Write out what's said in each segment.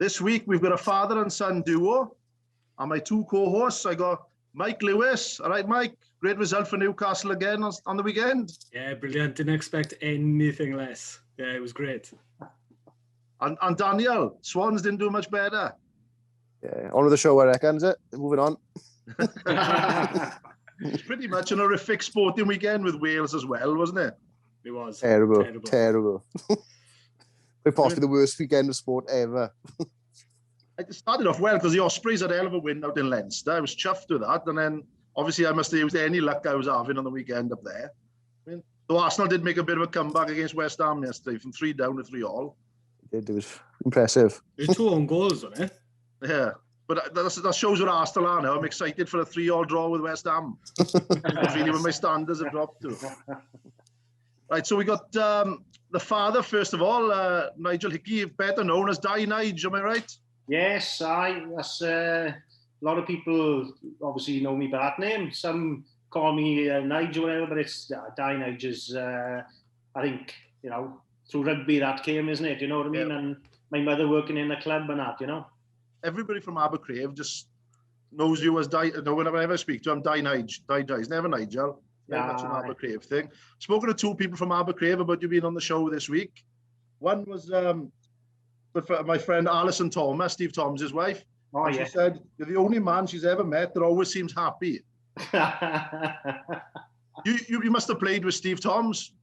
This week, we've got a father and son duo. And my two co-hosts, I got Mike Lewis. All right, Mike, great result for Newcastle again on the weekend. Yeah, brilliant. Didn't expect anything less. Yeah, it was great. And Daniel, Swans didn't do much better. Yeah, on with the show, I reckon, is it? Moving on. It's pretty much an horrific sporting weekend with Wales as well, wasn't it? It was. Terrible. Quite possibly the worst weekend of sport ever. It started off well because the Ospreys had a hell of a win out in Leinster. I was chuffed with that. And then, obviously, I must have used any luck I was having on the weekend up there. I mean, though Arsenal did make a bit of a comeback against West Ham yesterday from 3 down to 3-all. It was impressive. It was 2 own goals, wasn't it? Yeah. But that shows what Arsenal are now. I'm excited for a 3-all draw with West Ham. That's really where my standards have dropped to. Right, so we got the father, first of all, Nigel Hickey, better known as Nige, am I right? Yes, that's a lot of people obviously know me by that name. Some call me Nigel or whatever, but it's Nige is, I think, through rugby that came, isn't it? You know what I mean? Yeah. And my mother working in a club and that, Everybody from Abercrave just knows you as whenever I speak to him, Nige, never Nigel. That's an Abercrave thing. Spoken to 2 people from Abercrave about you being on the show this week. One was my friend Alison Thomas, Steve Thomas' wife. Oh, yeah. She said, you're the only man she's ever met that always seems happy. you must have played with Steve Thomas.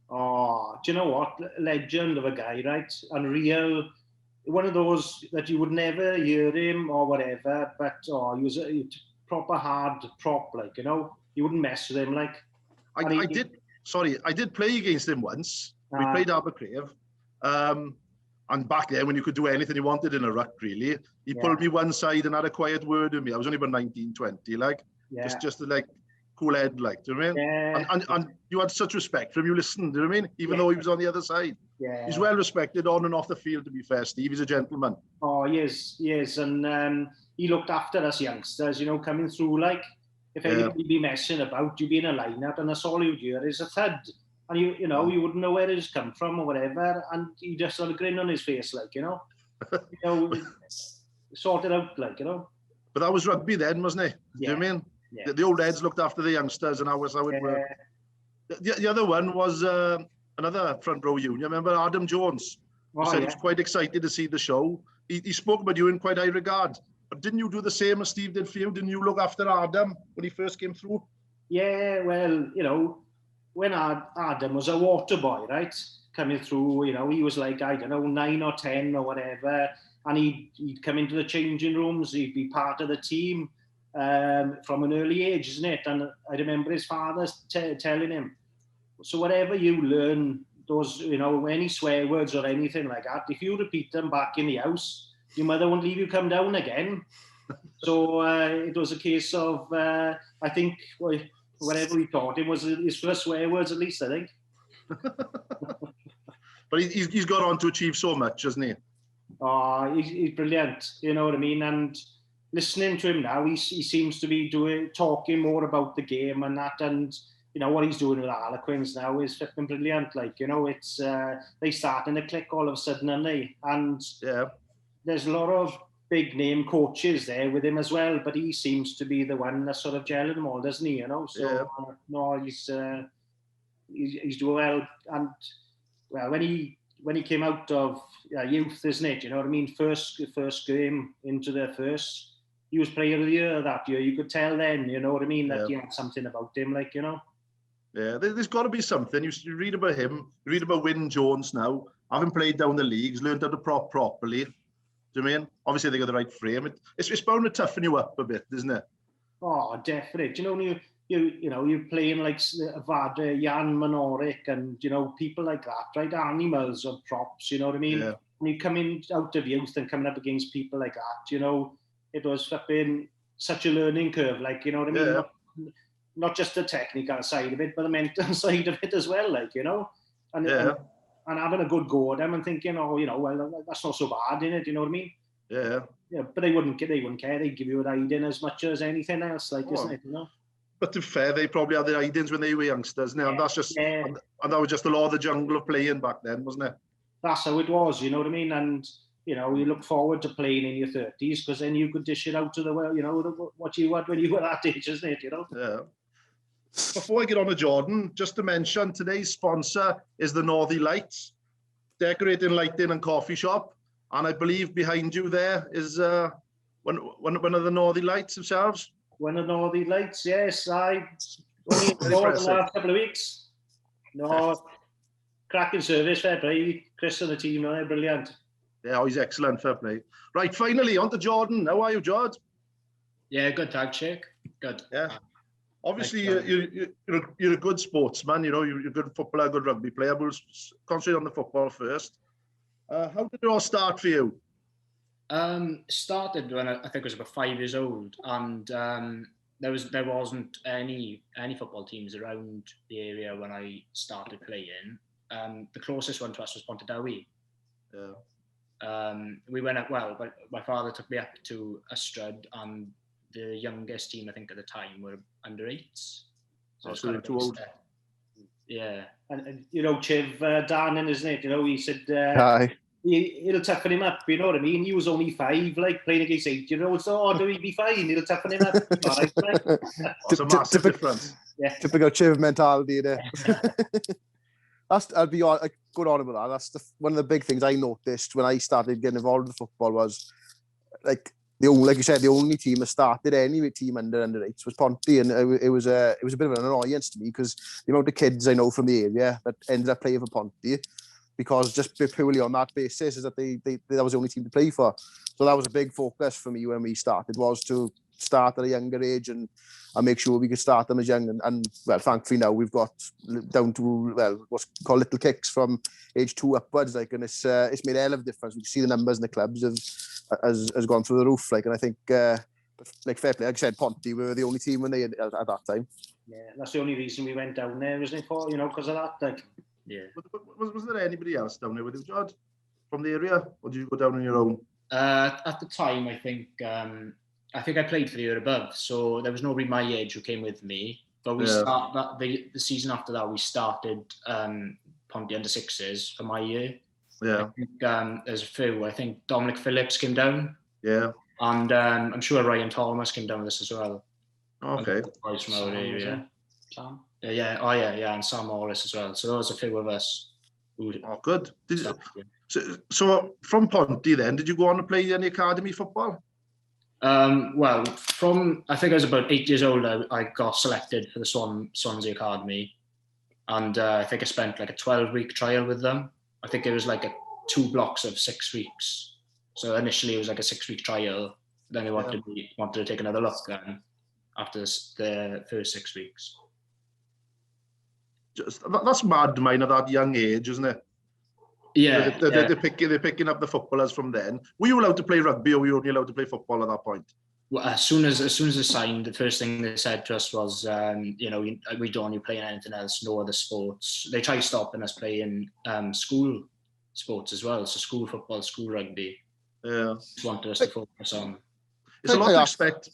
Oh, do you know what? Legend of a guy, right? Unreal. One of those that you would never hear him or whatever, but he was a proper hard prop, you wouldn't mess with him, I did play against him once. We played Abercrave. And back then, when you could do anything you wanted in a ruck, really, he pulled me one side and had a quiet word with me. I was only about 19, 20, just cool head, do you know what I mean? Yeah. And you had such respect for him, you listened, do you know what I mean? Even though he was on the other side. Yeah. He's well respected on and off the field, to be fair, Steve. He's a gentleman. Oh, he is. And he looked after us youngsters, coming through, if anybody be messing about, you'd be in a lineup and that's all you'd hear is a thud. And you wouldn't know where it's come from or whatever, and he just had a grin on his face, sorted out, But that was rugby then, wasn't it? Yeah. Do you know what I mean? Yeah. The old heads looked after the youngsters, and that was how it worked. The other one was another front row union. Remember Adam Jones? Who said he was quite excited to see the show. He spoke about you in quite high regard. But didn't you do the same as Steve did for you? Didn't you look after Adam when he first came through? Yeah, well, when Adam was a water boy, right, coming through, he was 9 or 10 or whatever, and he'd come into the changing rooms, he'd be part of the team from an early age, isn't it? And I remember his father telling him, so whatever you learn, those, any swear words or anything like that, if you repeat them back in the house, your mother won't leave you come down again. So it was a case of, I think, whatever he taught him was his first swear words, at least, I think. But he's got on to achieve so much, hasn't he? Oh, he's brilliant, you know what I mean? And listening to him now, he seems to be talking more about the game and that, and what he's doing with Harlequins now is flipping brilliant. It's they starting to click all of a sudden, aren't they? And there's a lot of big name coaches there with him as well, but he seems to be the one that's sort of gelling them all, doesn't he? So no, he's doing well. And well, when he came out of youth, isn't it? You know what I mean? First game into the first, he was player of the year that year. You could tell then, you know what I mean, that he had something about him, Yeah, there's got to be something. You read about him, you read about Wyn Jones now, having played down the leagues, learned how to prop properly. Do you know what I mean? Obviously, they got the right frame. It's bound to toughen you up a bit, isn't it? Oh, definitely. Do you know, you're playing like Vada, Jan Manorik, and, people like that, right? Animals of props, you know what I mean? Yeah. When you come in out of youth and coming up against people like that, it was flipping such a learning curve, you know what I mean? Yeah. Not just the technical side of it, but the mental side of it as well, and having a good go at them and thinking, well, that's not so bad, innit? You know what I mean? Yeah. Yeah, but they wouldn't care. They'd give you a hiding as much as anything else, isn't it? But to be fair, they probably had their hidings when they were youngsters now, and that's just and that was just the law of the jungle of playing back then, wasn't it? That's how it was, you know what I mean? And you look forward to playing in your 30s because then you could dish it out to the world, what you had when you were that age, isn't it? Yeah. Before I get on to Jordan, just to mention, today's sponsor is the Northern Lights, decorating, lighting and coffee shop. And I believe behind you there is one of the Northern Lights themselves. One of the Northern Lights, yes. I only in the last couple of weeks. No, cracking service, fair play. Chris and the team, they're brilliant. Yeah, he's excellent, fair play. Right, finally, on to Jordan. How are you, Jord? Yeah, good, thanks, Jake. Good. Yeah. Obviously, you're a good sportsman, you're a good footballer, good rugby player, but we'll concentrate on the football first. How did it all start for you? Started when I think I was about 5 years old, and there wasn't any football teams around the area when I started playing. The closest one to us was Pontardawe. Yeah. We went up, well, but my father took me up to Ystrad, and the youngest team I think at the time were under 8s. So it's kind of too old. Yeah. And Chiv Darnan, isn't it? He said it'll toughen him up, you know what I mean? He was only 5, like playing against 8-year-olds. So, do he be fine? It'll toughen him up. It's a massive difference. Yeah. Typical Chiv mentality there. I'll be good on with that. That's one of the big things I noticed when I started getting involved with football was like you said, the only team that started any team under 8s was Ponty, and it was a bit of an annoyance to me because the amount of kids I know from the area that ended up playing for Ponty, because just purely on that basis is that that was the only team to play for. So that was a big focus for me when we started, was to start at a younger age and make sure we could start them as young. And well, thankfully now we've got down to, well, what's called little kicks from age 2 upwards, like, and it's made a hell of a difference. We can see the numbers in the clubs has gone through the roof, like, and I think like fair play, like I said, Ponty were the only team when they at that time. Yeah, that's the only reason we went down there, isn't it? For because of that, like. Yeah. Was there anybody else down there with you, Jord, from the area, or did you go down on your own? At the time, I think I played for the year above, so there was nobody my age who came with me. But we the season after that, we started Ponty under 6s for my year. Yeah. I think there's a few. I think Dominic Phillips came down. Yeah. And I'm sure Ryan Thomas came down with us as well. Okay. Boys from our area. Sam. Yeah. Oh yeah, and Sam Morris as well. So there was a few of us. Good. So from Ponty then, did you go on to play any academy football? Well, I think I was about 8 years old, I got selected for the Swansea Academy, and I think I spent like a 12-week trial with them. I think it was like 2 blocks of 6 weeks. So initially it was like a 6-week trial. Then they wanted to take another look then after the first 6 weeks. That's mad, mine at that young age, isn't it? Yeah. They're picking up the footballers from then. Were you allowed to play rugby, or were you only allowed to play football at that point? Well, as soon as they signed, the first thing they said to us was, we don't want you playing anything else, no other sports. They tried stopping us playing school sports as well, so school football, school rugby. Yeah. Just wanted us to focus on. It's a lot to expect.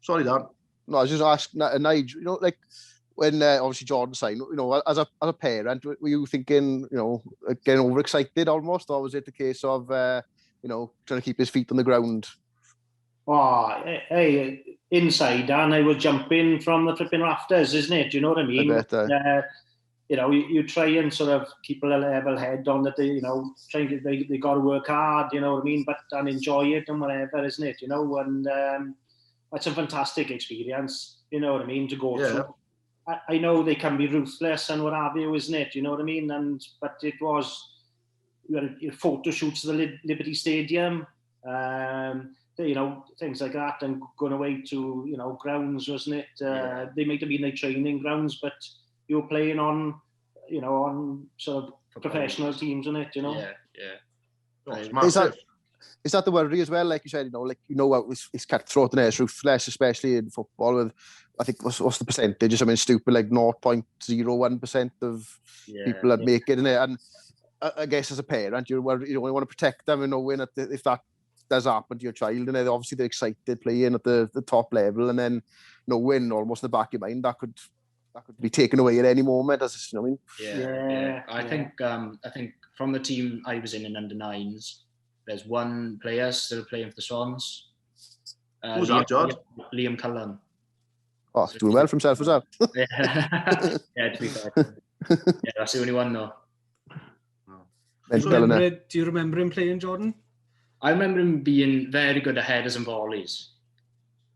Sorry, Dan. No, I was just asking, Nigel, like, when obviously Jordan signed, as a parent, were you thinking, getting overexcited almost, or was it the case of, trying to keep his feet on the ground? Oh, hey, inside, Dan, I was jumping from the flipping rafters, isn't it? Do you know what I mean? I bet, you try and sort of keep a level head on that, they got to work hard, you know what I mean? And enjoy it and whatever, isn't it? And that's a fantastic experience, you know what I mean, to go through. I know they can be ruthless and what have you, isn't it? You know what I mean? But it was, you had photo shoots at the Liberty Stadium, things like that, and going away to, grounds, wasn't it? They might have been like training grounds, but you were playing on, on sort of professional teams, wasn't it? Yeah. Is that the worry as well? Like you said, it's cutthroat and it's ruthless, especially in football. With, I think, what's the percentage? I mean, stupid, like 0.01% of people that make it in it. And I guess as a parent, you want to protect them and knowing that if that does happen to your child, and obviously they're excited playing at the top level, and then knowing almost in the back of your mind that could be taken away at any moment. As you know what I mean? I think from the team I was in under 9s. there's one player still playing for the Swans. Who's that, Jod? Liam Cullen. Oh, doing well for himself as well. Yeah, to be fair. Yeah, that's the only one though. Do you remember him playing, Jordan? I remember him being very good at headers and volleys.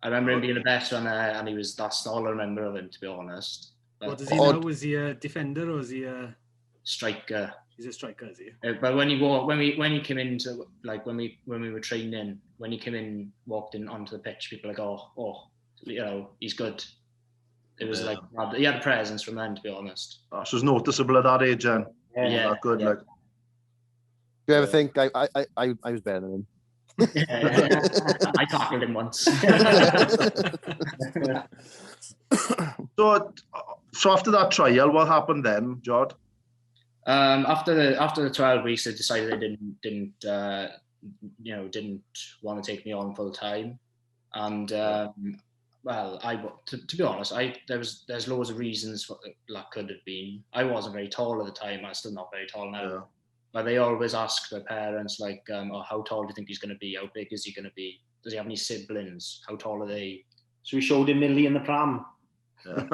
I remember him being the best one, and that's all I remember of him, to be honest. But what is he now? Was he a defender or is he a striker? He's a striker, is he? But when he came into, like, when we were training, when he came in, walked in onto the pitch, people were like, oh, you know, he's good. It was like, he had a presence from then, to be honest. Oh, so it's noticeable at that age, then. Yeah, that good, like. Do you ever think I was better than him? Yeah. I tackled him once. So after that trial, what happened then, Jod? After the 12 weeks, they decided they didn't want to take me on full time, and to be honest, there's loads of reasons for that could have been. I wasn't very tall at the time. I'm still not very tall now. Yeah. But they always ask their parents, like, oh, how tall do you think he's going to be? How big is he going to be? Does he have any siblings? How tall are they? So we showed him Millie in the pram. Yeah.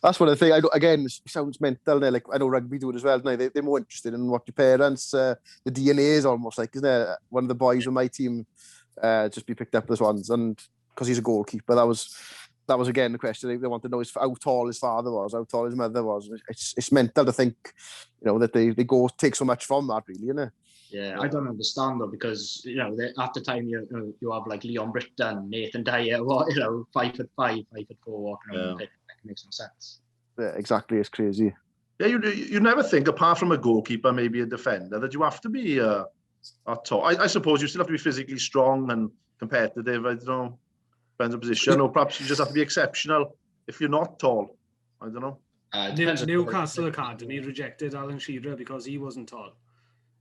That's one of the things. Again, it sounds mental. Like, I know rugby do it as well. They're more interested in what your parents, the DNA is almost like, isn't it? One of the boys on my team just be picked up as ones, and because he's a goalkeeper, that was again the question. They want to know how tall his father was, how tall his mother was. It's mental to think, you know, that they go take so much from that, really, isn't it? Yeah, I don't understand though, because, you know, at the time you have like Leon Britton, Nathan Dyer, 5'5", 5'4", walking around the pitch. It makes no sense. Yeah, exactly. It's crazy. Yeah, you never think, apart from a goalkeeper, maybe a defender, that you have to be tall. I suppose you still have to be physically strong and competitive. I don't know, depends on position, or perhaps you just have to be exceptional if you're not tall. I don't know. Newcastle Academy rejected Alan Shearer because he wasn't tall,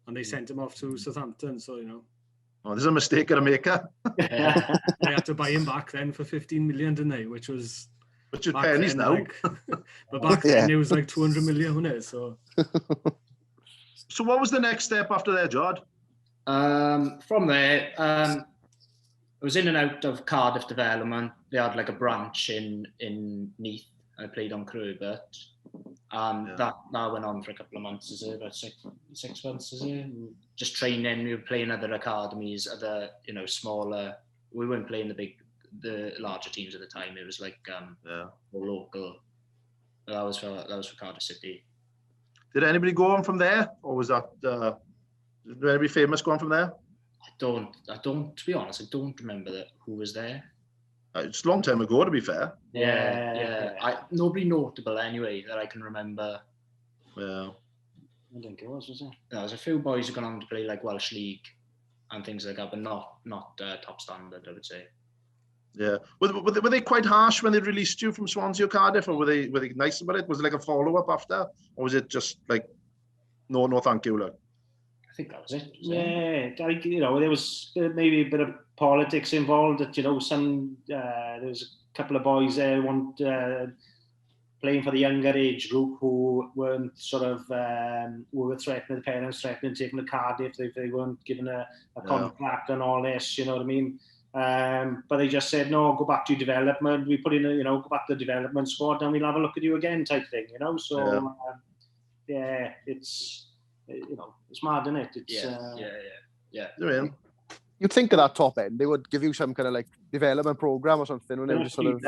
and they sent him off to Southampton. So, you know. Oh, there's a mistake in America. They had to buy him back then for 15 million, didn't they? Which is pennies now. Like, but back then it was like 200 million, wasn't it? So. So what was the next step after there, Jod? From there, I was in and out of Cardiff development. They had like a branch in Neath. I played on Crewbert. That went on for a couple of months, is it? About 6 months, is it? Just training. We were playing other academies, other, you know, smaller. We weren't playing the larger teams at the time. It was like more local. But that was for Cardiff City. Did anybody go on from there, or was that did anybody famous go on from there? I don't. To be honest, I don't remember who was there. It's a long time ago, to be fair. Yeah. Nobody notable anyway that I can remember. Yeah. I think it was it? There was a few boys who gone on to play like Welsh League and things like that, but not top standard, I would say. Yeah. Were they quite harsh when they released you from Swansea or Cardiff, or were they nice about it? Was it like a follow-up after, or was it just like, no, thank you, look? I think that was it. Yeah, you know, there was maybe a bit of politics involved. That, you know, there was a couple of boys there playing for the younger age group who weren't sort of who were threatening, the parents threatening taking the Cardiff if they weren't given a contract and all this. You know what I mean? But they just said, no, go back to your development. We put in go back to the development squad and we'll have a look at you again, type thing. You know, so it's. You know, it's mad, isn't it? It's, yeah. You'd think at that top end they would give you some kind of like development program or something, when they would just sort of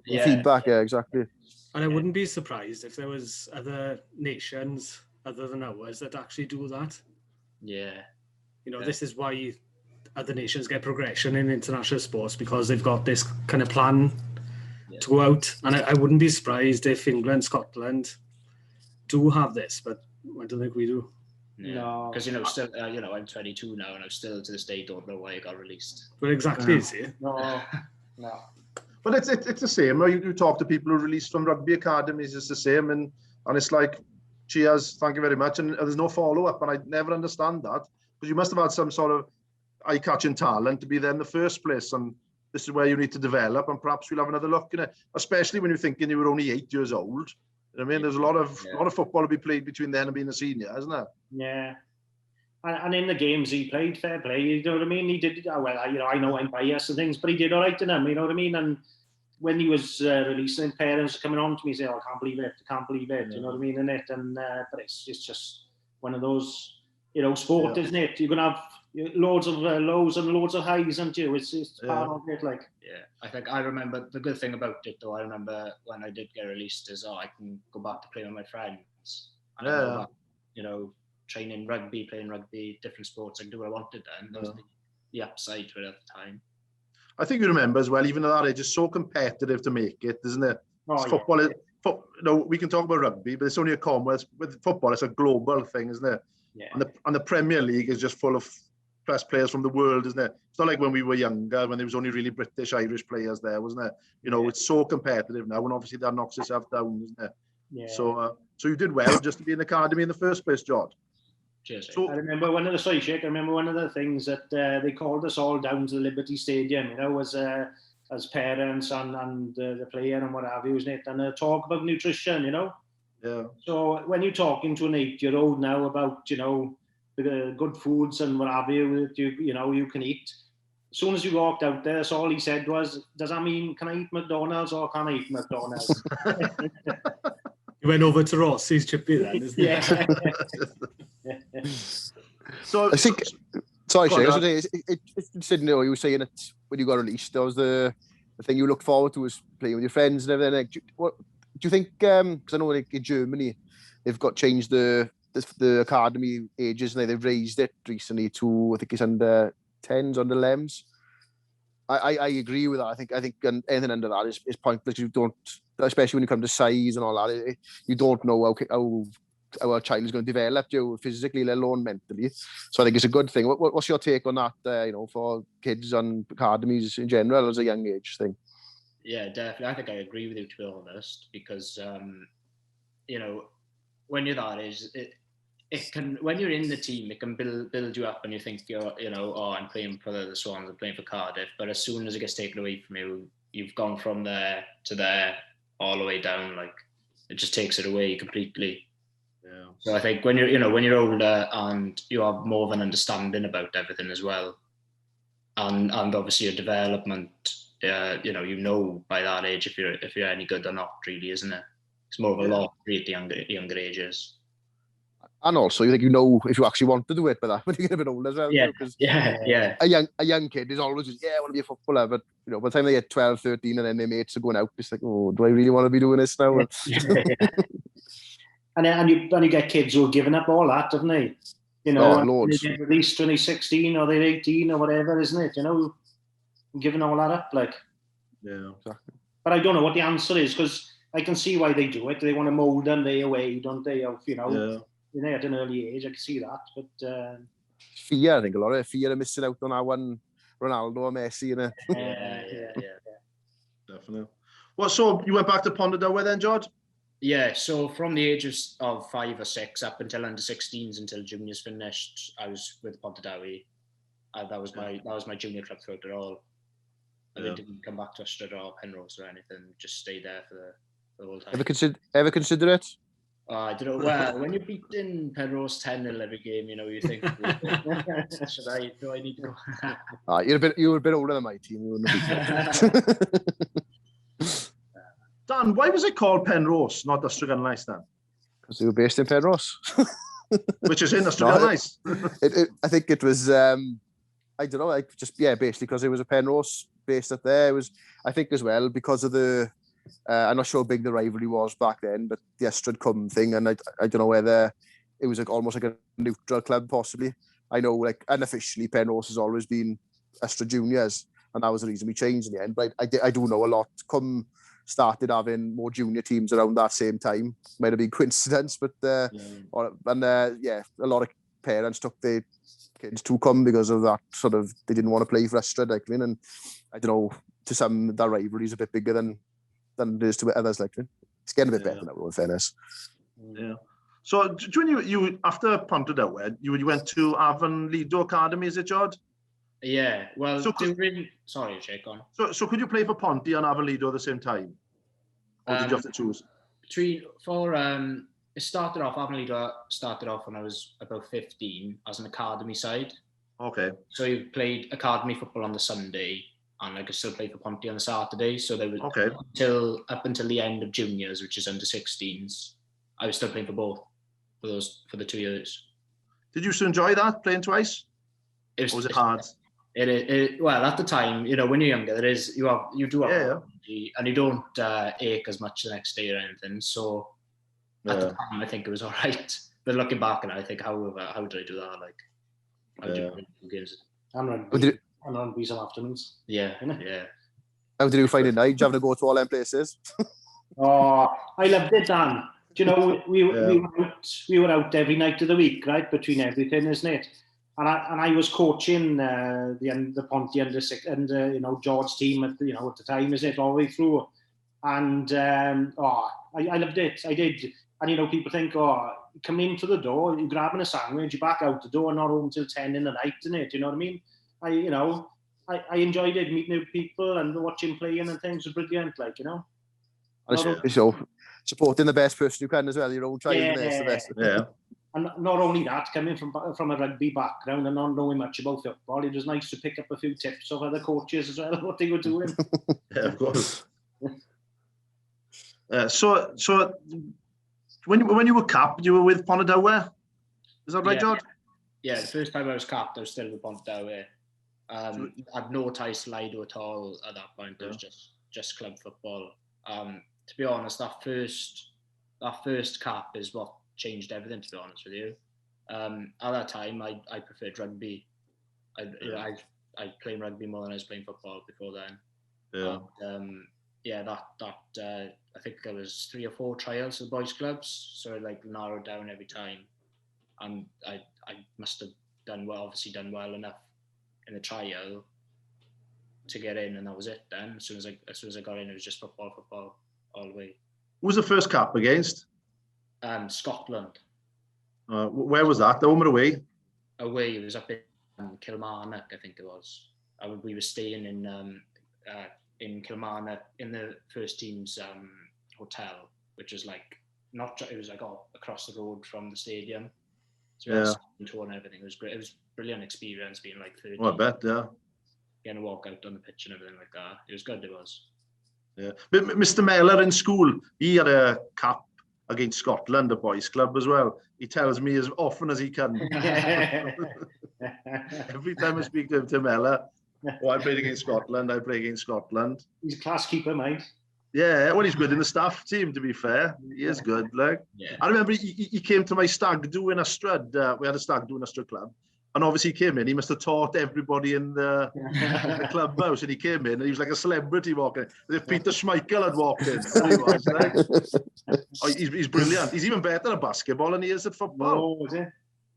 feedback. Yeah, exactly. And I wouldn't be surprised if there was other nations other than ours that actually do that. Yeah. You know, this is why other nations get progression in international sports, because they've got this kind of plan to go out. And I wouldn't be surprised if England, Scotland do have this, but I don't think we do. No, because still, I'm 22 now, and I still to this day don't know why it got released. Well, exactly, is it? No. But it's the same. You talk to people who released from rugby academies, it's the same, and it's like, cheers, thank you very much, and there's no follow up, and I never understand that, because you must have had some sort of eye-catching talent to be there in the first place, and this is where you need to develop, and perhaps we'll have another look in it, especially when you're thinking you were only 8 years old. I mean, there's a lot of football to be played between then and being a senior, isn't there? Yeah. And in the games he played, fair play, you know what I mean? He did, well, I know I'm biased and things, but he did all right in them, you know what I mean? And when he was releasing, parents coming on to me saying, I can't believe it, you know what I mean? And but it's just one of those, sport, isn't it? You're going to have loads of lows and loads of highs, aren't you? It's part of it, like. Yeah, I remember the good thing about it, though. I remember when I did get released is, I can go back to play with my friends. And I go back, training rugby, playing rugby, different sports. I can do what I wanted then. That was the upside to it at the time. I think you remember as well, even at that age, it's so competitive to make it, isn't it? Football, we can talk about rugby, but it's only a Commonwealth. With football, it's a global thing, isn't it? Yeah. And the Premier League is just full of best players from the world, isn't it? It's not like when we were younger, when there was only really British, Irish players there, wasn't it? It's so competitive now, and obviously that knocks itself down, isn't it? Yeah. So you did well just to be in the academy in the first place, George. Cheers. I remember one of the things that they called us all down to the Liberty Stadium, as parents and the player and what have you, isn't it? And talk about nutrition, Yeah. So when you're talking to an 8-year-old now about, the good foods and what have you, you can eat. As soon as you walked out there, that's all he said was, does that mean can I eat McDonald's or can I eat McDonald's? You went over to Rossi's Chippy then, isn't it? So I think, sorry, Shay, you were saying it when you got released, that was the thing you looked forward to was playing with your friends and everything. Like, do you think, because I know like in Germany, they've got changed the academy ages and they've raised it recently to, I think it's under 10s, under 11s. I agree with that. I think anything under that is pointless. You don't, especially when you come to size and all that, you don't know how a child is going to develop you physically, let alone mentally. So I think it's a good thing. What's your take on that, for kids and academies in general as a young age thing? Yeah, definitely. I think I agree with you, to be honest, because, when you're that age, it can, when you're in the team, it can build you up and you think I'm playing for the Swans, I'm playing for Cardiff. But as soon as it gets taken away from you, you've gone from there to there, all the way down. Like, it just takes it away completely. Yeah. So I think when you're older and you have more of an understanding about everything as well, and obviously your development, by that age if you're any good or not, really, isn't it? It's more of a lottery at the younger ages. And also, if you actually want to do it, but when you get a bit older as well. Yeah. A young kid is always just, I want to be a footballer, but by the time they get 12, 13 and then their mates are going out, it's like, oh, do I really want to be doing this now? And you get kids who are giving up all that, don't they? Loads. They get released when they're 16 or they're 18 or whatever, isn't it? Giving all that up, like. Yeah, exactly. But I don't know what the answer is, because I can see why they do it. They want to mould them their way, don't they? Of, at an early age, I can see that. But fear, I think a lot of fear of missing out on that one Ronaldo or Messi, Yeah. Definitely. Well, so you went back to Pontardawe then, George? Yeah, so from the ages of 5 or 6 up until under 16s, until juniors finished, I was with Pontardawe. That was my junior club throughout it all. I didn't come back to Australia or Penrose or anything. Just stayed there for the whole time. Ever consider it? I don't know. Well, when you're beating Penrose 10-0 every game, you think, do I need to go? You were a bit older than my team. You wouldn't have Dan, why was it called Penrose, not Australia Nice, Dan? Because they were based in Penrose. Which is in Australia Nice. I think it was, I don't know, basically because it was a Penrose based up there. It was, I think as well, because of the, I'm not sure how big the rivalry was back then, but the Estrad Cum thing, and I don't know whether it was almost like a neutral club, possibly. I know, unofficially, Penrose has always been Estrad Juniors, and that was the reason we changed in the end. But I do know a lot. Cum started having more junior teams around that same time. Might have been coincidence, but a lot of parents took their kids to Cum because of that sort of, they didn't want to play for Estrad, and I don't know, to some that rivalry is a bit bigger than it is to others, it's getting a bit better now, in fairness. Yeah. So when you after Pontardawe, you went to Avon Lido Academy, is it, George? Yeah. Well, sorry, Jake, on. So could you play for Ponty and Avon Lido at the same time, or did you have to choose? it started off, Avon Leader started off when I was about 15 as an academy side. Okay. So you played academy football on the Sunday, and I could still play for Ponty on the Saturday. So there was up until the end of juniors, which is under 16s, I was still playing for both for the 2 years. Did you enjoy that, playing twice? Or was it hard? Well, at the time, you know, when you're younger, you do have energy, and you don't ache as much the next day or anything. So at the time, I think it was all right. But looking back, and I think, how did I do that? Like, how did I do games? And rugby some afternoons. Yeah. How did you find it, Nigel, having to go to all them places? Oh, I loved it, Dan. Do you know, we were out every night of the week, right, between everything, isn't it? And I was coaching the Ponty under George's team at the time, is it, all the way through. And I loved it. I did. And people think, come into the door, you're grabbing a sandwich, you're back out the door, not home till 10 in the night, isn't it? You know what I mean? I enjoyed it, meeting new people and watching playing and things was brilliant, So supporting the best person you can as well, your own child, is the best. Yeah. And not only that, coming from a rugby background and not knowing much about football, it was nice to pick up a few tips of other coaches as well, what they were doing. Yeah, of course. So when you were capped, you were with Ponadawa? Is that right, George? Yeah, the first time I was capped, I was still with Ponadawa. I had no ties to Lido at all at that point. It was just club football. To be honest, that first cap is what changed everything, to be honest with you. At that time, I preferred rugby. I played rugby more than I was playing football before then. Yeah. I think there was 3 or 4 trials for the boys' clubs, so I narrowed down every time, and I must have done well enough in the trial to get in, and that was it. Then as soon as I got in, it was just football all the way. Who was the first cap against? Scotland. Where was that? Home or away? Away. It was up in Kilmarnock, I think it was. We were staying in Kilmarnock in the first team's hotel, which was across the road from the stadium. So we had a tour and everything. It was great. It was a brilliant experience being 30. Oh, I bet, yeah. Getting to walk out on the pitch and everything like that. It was good, it was. Yeah. But Mr. Mellor in school, he had a cap against Scotland, a boys' club as well. He tells me as often as he can. Every time I speak to him, to Mellor, I played against Scotland, I play against Scotland. He's a class keeper, mate. Yeah, well, he's good in the staff team, to be fair. He is good, Yeah. I remember he came to my stag do in Astrud. We had a stag do in Astrud club. And obviously he came in, he must have taught everybody in the clubhouse, and he came in and he was like a celebrity walking. As if Peter Schmeichel had walked in. He's brilliant. He's even better at basketball than he is at football. Oh, is it?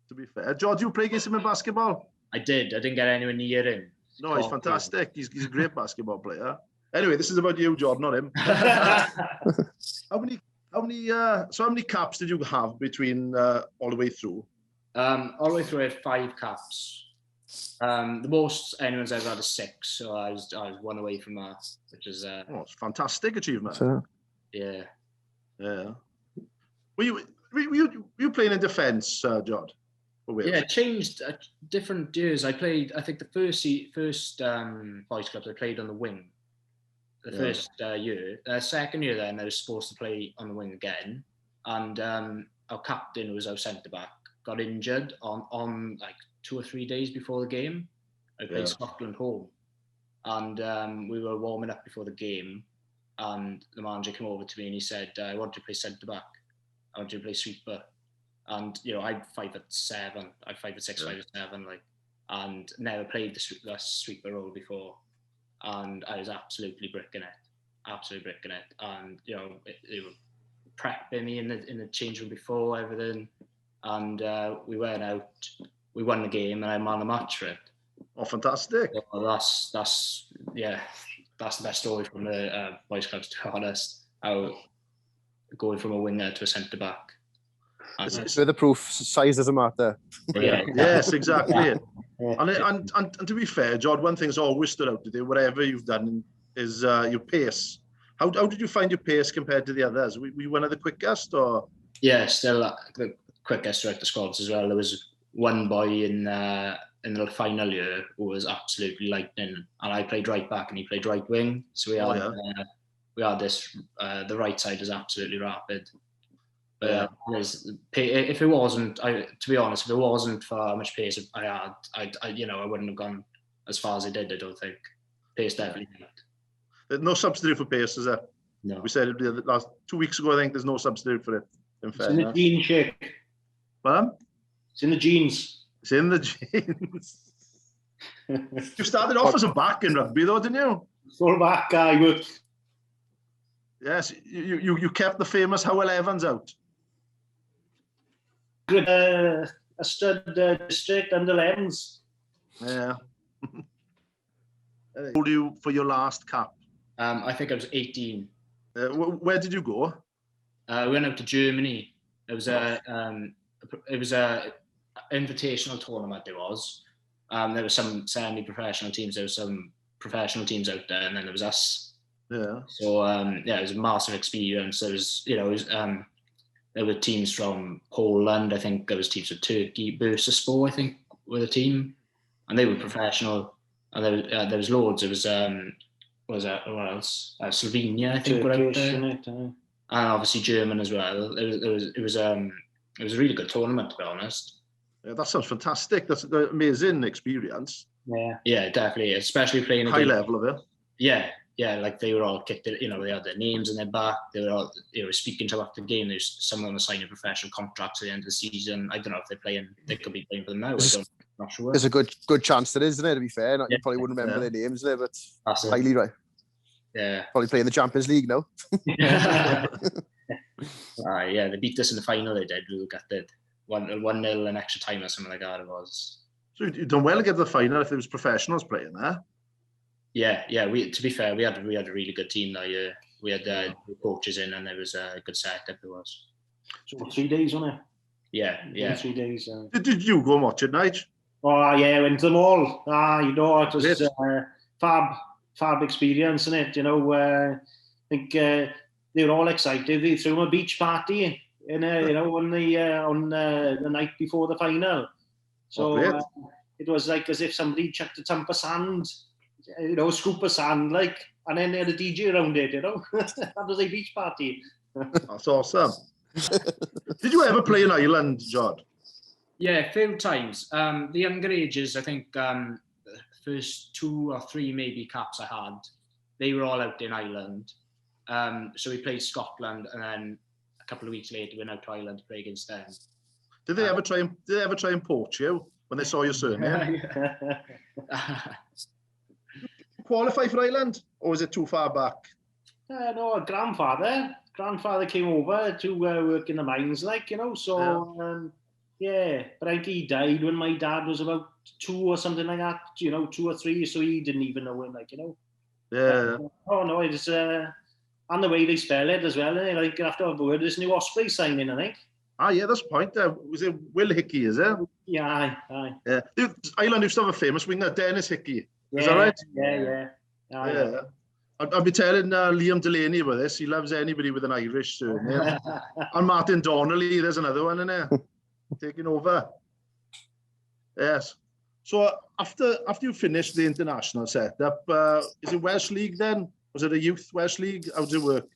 To be fair. George, you play against him in basketball? I didn't get anywhere near him. No, he's fantastic. He's a great basketball player. Anyway, this is about you, Jordan, not him. How many caps did you have between all the way through? All the way through, I had 5 caps. The most anyone's ever had is 6, so I was 1 away from that, which is it's a fantastic achievement. Yeah. Were you playing in defence, George? Yeah, it changed different years. I think the first boys' clubs I played on the wing. The first year. Second year then I was supposed to play on the wing again, and our captain was our centre back. Got injured on 2 or 3 days before the game. I played Scotland home, and we were warming up before the game, and the manager came over to me and he said, "I want to play centre back. I want to play sweeper." And I'm 5'7", I'm 5'6", 5'7", and never played the sweeper role before, and I was absolutely bricking it. And they were prepping me in the change room before everything. And we went out, we won the game, and I'm man of the match for it. Oh, fantastic! So that's the best story from the boys' clubs, to be honest. How going from a winger to a centre back. It's the proof size doesn't matter. Yeah. Yes, exactly. And to be fair, George, one thing's always stood out today, whatever you've done, is your pace. How did you find your pace compared to the others? Were you one of the quickest, or? Yeah, still the quickest throughout the squads as well. There was one boy in the final year who was absolutely lightning, and I played right back and he played right wing. So we had this. The right side was absolutely rapid. But if it wasn't, to be honest, if it wasn't for how much pace I had, I wouldn't have gone as far as I did. I don't think pace definitely helped. There's no substitute for pace, is there? No. We said it the last 2 weeks ago. I think there's no substitute for it. It's in the genes, Shake. What? It's in the genes. It's in the genes. You started off as a back in rugby, though, didn't you? Full back guy. Yes, you kept the famous Howell Evans out. A stud district under 11s. Yeah. How old are you for your last cap? I think I was 18. Where did you go? We went out to Germany. It was a invitational tournament. There was some semi-professional teams. There was some professional teams out there, and then there was us. Yeah. So it was a massive experience. There was there were teams from Poland. I think there was teams from Turkey. Bursaspor, I think, were the team, and they were professional. And there was loads. It was what else? Slovenia, I think, were out there. And obviously German as well. It was a really good tournament, to be honest. Yeah, that sounds fantastic. That's an amazing experience. Yeah, definitely, especially playing high level of it. Yeah, like they were all kicked. They had their names in their back. They were all speaking to after the game. There's some of them signing professional contracts at the end of the season. I don't know if they're playing. They could be playing for them now. I'm not sure. There's a good chance there is, isn't there? To be fair, you probably wouldn't remember their names there, but highly right. Yeah, probably playing the Champions League now. Yeah, they beat us in the final. They did. We got the 1-0 in extra time or something like that. It was. So you done well to get to the final if there was professionals playing there. Yeah. To be fair, we had a really good team that year. We had coaches in, and there was a good setup. It was. So 3 days, wasn't it? Yeah. 3 days. Did you go and watch it, Nigel? Oh yeah, went to them all. It was fab experience, isn't it? I think they were all excited. They threw a beach party on the night before the final. So it was like as if somebody chucked a dump of sand, scoop of sand, and then they had a DJ around it. That was a beach party. That's awesome. Did you ever play in Ireland, Jod? Yeah, a few times. The younger ages, I think the first 2 or 3 maybe caps I had, they were all out in Ireland. So we played Scotland, and then a couple of weeks later we went out to Ireland to play against them. Did they ever try and poach you when they saw your surname? Qualify for Ireland, or was it too far back? No, grandfather came over to work in the mines, so. Yeah, but I think he died when my dad was about 2 or something like that, 2 or 3, so he didn't even know him, Yeah. Oh, no, it's, and the way they spell it as well, you have to have a word, this new Osprey signing, I think. Yeah, that's the point. Was it Will Hickey, is it? Yeah, aye. Yeah. Ireland used to have a famous winger, Dennis Hickey. Is that right? Yeah. I'll be telling Liam Delaney about this. He loves anybody with an Irish surname. And Martin Donnelly, there's another one in there. Taking over. Yes. So after you finished the international setup, is it Welsh League then? Was it a youth Welsh League? How did it work?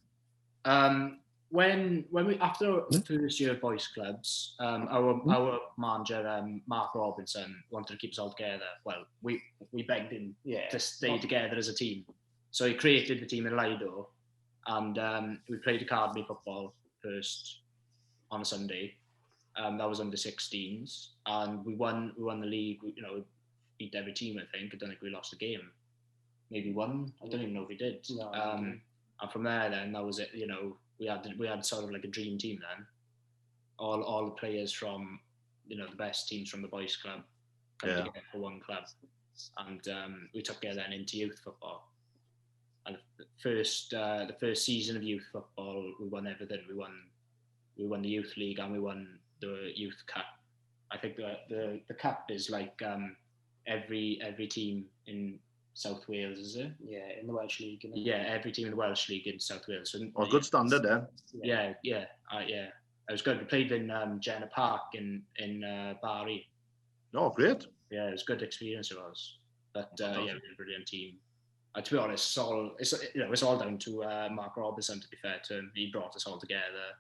When we after the first year of boys clubs, our manager Mark Robinson wanted to keep us all together. Well, we begged him to stay together as a team, so he created the team in Lido, and we played academy football first on a Sunday. That was under 16s, and we won the league. We beat every team. I think. I don't think we lost a game. Maybe one. I don't even know if we did. No, and from there, then that was it. We had sort of like a dream team then. All the players from the best teams from the boys club come together for one club, and we took together into youth football. And the first season of youth football, we won everything. We won the youth league, and we won the youth cup. I think the cup is like every team in South Wales, is it? Yeah, in the Welsh League. Yeah, every team in the Welsh League in South Wales. So, good standard then. Yeah. It was good. We played in Jenna Park in Bari. Oh, great. Yeah, it was a good experience. It was. But we had a brilliant team. To be honest, it's all down to Mark Robinson. To be fair to him, he brought us all together,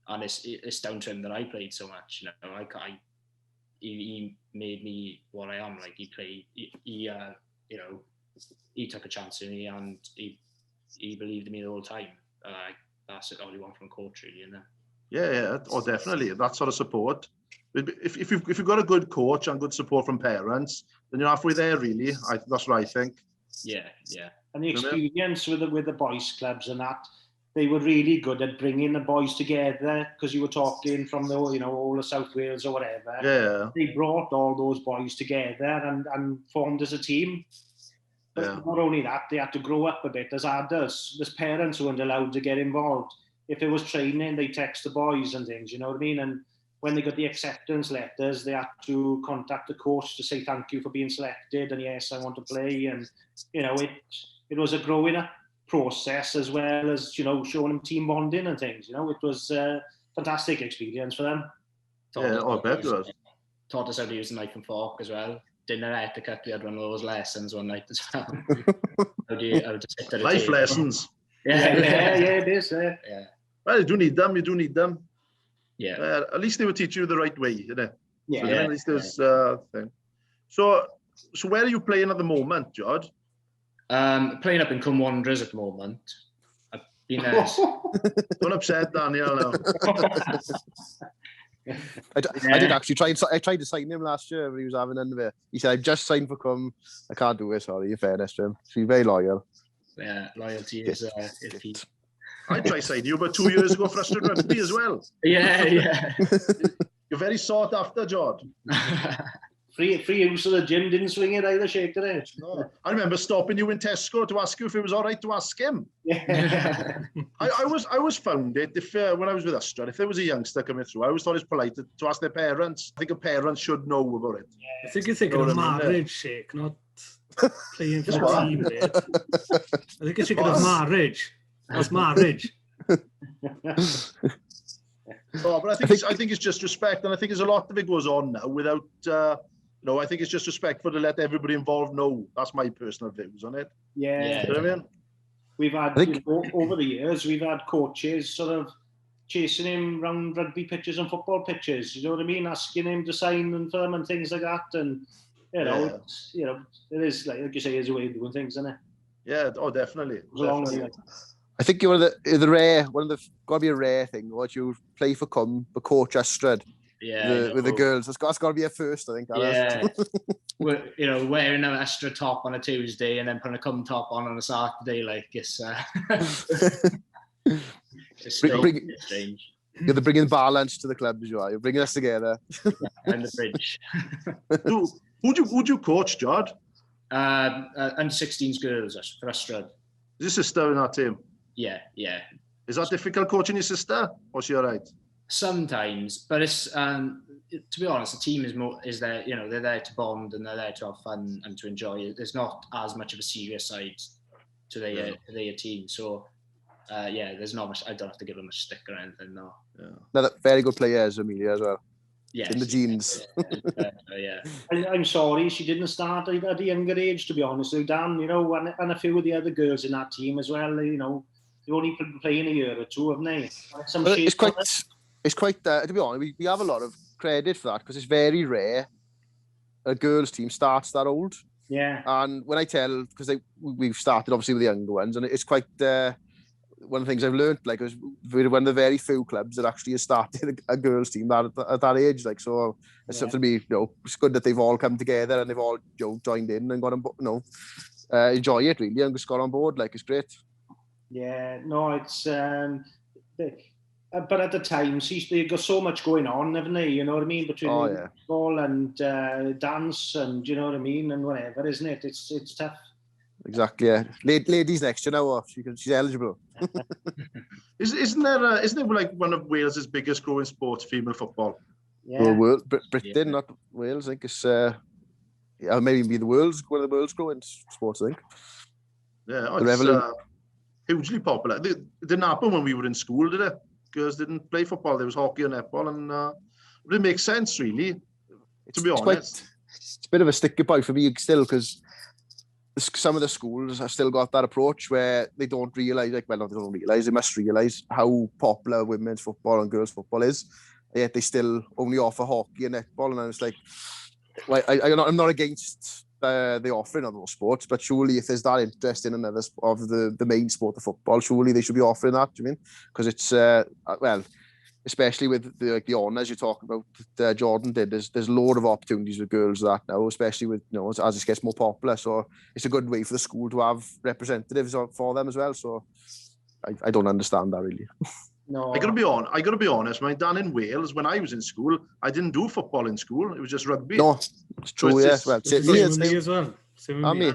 and it's down to him that I played so much. He made me what I am. Like he played. He took a chance in me, and he believed in me the whole time. That's all you want from a coach, really, isn't it? Yeah. Oh, definitely. That sort of support. If you've got a good coach and good support from parents, then you're halfway there, really. That's what I think. Yeah. And the experience with the boys' clubs and that, they were really good at bringing the boys together, because you were talking from the all of South Wales or whatever. Yeah. They brought all those boys together and formed as a team. But not only that, they had to grow up a bit as adults. There's parents who weren't allowed to get involved. If it was training, they text the boys and things, you know what I mean? And when they got the acceptance letters, they had to contact the coach to say thank you for being selected, and yes, I want to play. And it was a growing up process, as well as showing them team bonding and things. It was a fantastic experience for them. I bet it was. Taught us how to use a knife and fork as well. Dinner etiquette, we had one of those lessons one night as well. How to sit at a Life table. lessons. Yeah, it is. Yeah. Well, you do need them. Yeah. At least they would teach you the right way, Yeah. So at least there's thing. So where are you playing at the moment, George? Playing up in Cwm Wanderers at the moment. I've been there. Don't upset Daniel now. I did actually try to sign him last year when he was having an He said, I've just signed for Cwm. I can't do it, sorry, in fairness to him. He's very loyal. Yeah, loyalty is key. I tried signing you about 2 years ago for Aston Rugby as well. Yeah. You're very sought after, George. Free use of the gym didn't swing it either, Shake, did it? No. I remember stopping you in Tesco to ask you if it was all right to ask him. Yeah. I was found it when I was with Aston, if there was a youngster coming through, I always thought it's polite to ask their parents. I think a parent should know about it. I think you're thinking of marriage, Shake, not playing for the team, mate. I think you're thinking of marriage. That's marriage. But I think it's just respect, and I think there's a lot of it goes on now without. I think it's just respectful to let everybody involved know. That's my personal views on it. Yeah. You know what I mean? We've had over the years, we've had coaches sort of chasing him around rugby pitches and football pitches. You know what I mean? Asking him to sign for them and things like that. And it is like you say, is a way of doing things, isn't it? Yeah. Oh, definitely. I think you're got to be a rare thing. What you play for Cwm, but coach Astrid. Yeah, with the girls. That's got to be a first, I think. Yeah. Wearing an Astra top on a Tuesday and then putting a Cwm top on a Saturday, like it's strange. You're bringing balance to the club as well. You're bringing us together. And the bridge. Who'd you coach, George? And 16s girls for Astra. Is your sister in that team? Yeah. Is that difficult coaching your sister, or is she all right? Sometimes, but it's to be honest, the team is there. They're there to bond and they're there to have fun and to enjoy it. There's not as much of a serious side to their team. So there's not much. I don't have to give them a stick or anything. No. Yeah. Another very good player is Amelia as well. Yes. In the genes. Yeah. I'm sorry she didn't start at a younger age, to be honest with you, Dan. And a few of the other girls in that team as well. They only playing a year or two, haven't they? It's quite to be honest, we have a lot of credit for that because it's very rare a girls' team starts that old. Yeah. And when I tell, because we've started obviously with the younger ones, and it's quite one of the things I've learned, like, is we're one of the very few clubs that actually has started a girls' team at that age. Like, so it's something to be, it's good that they've all come together and they've all joined in and got on, enjoy it really and just got on board. Like, it's great. Yeah, no, it's but at the time, they've got so much going on, haven't they? You know what I mean? Between football and dance and, you know what I mean, and whatever, isn't it? It's tough. Exactly, yeah. Ladies next, she's eligible. Isn't it like one of Wales's biggest growing sports, female football? Yeah. Well, Britain, not Wales. I think it's maybe be one of the world's growing sports, I think. Yeah, it's hugely popular. It didn't happen when we were in school, did it? Girls didn't play football. There was hockey and netball, and it makes sense, really, to be honest. It's a bit of a sticky point for me still, because some of the schools have still got that approach where they don't realise, they must realise how popular women's football and girls' football is. Yet they still only offer hockey and netball, and I was like, I'm not against the offering of those sports, but surely if there's that interest in another of the main sport of football, surely they should be offering that. Do you mean? Because it's especially with the honours you talk about that Jordan did, there's a load of opportunities with girls that now, especially with as it gets more popular. So it's a good way for the school to have representatives for them as well. So I don't understand that really. No, I gotta be honest. My dad in Wales, when I was in school, I didn't do football in school. It was just rugby. No, it's true. So Yes, well, Same with me as well. Same with me.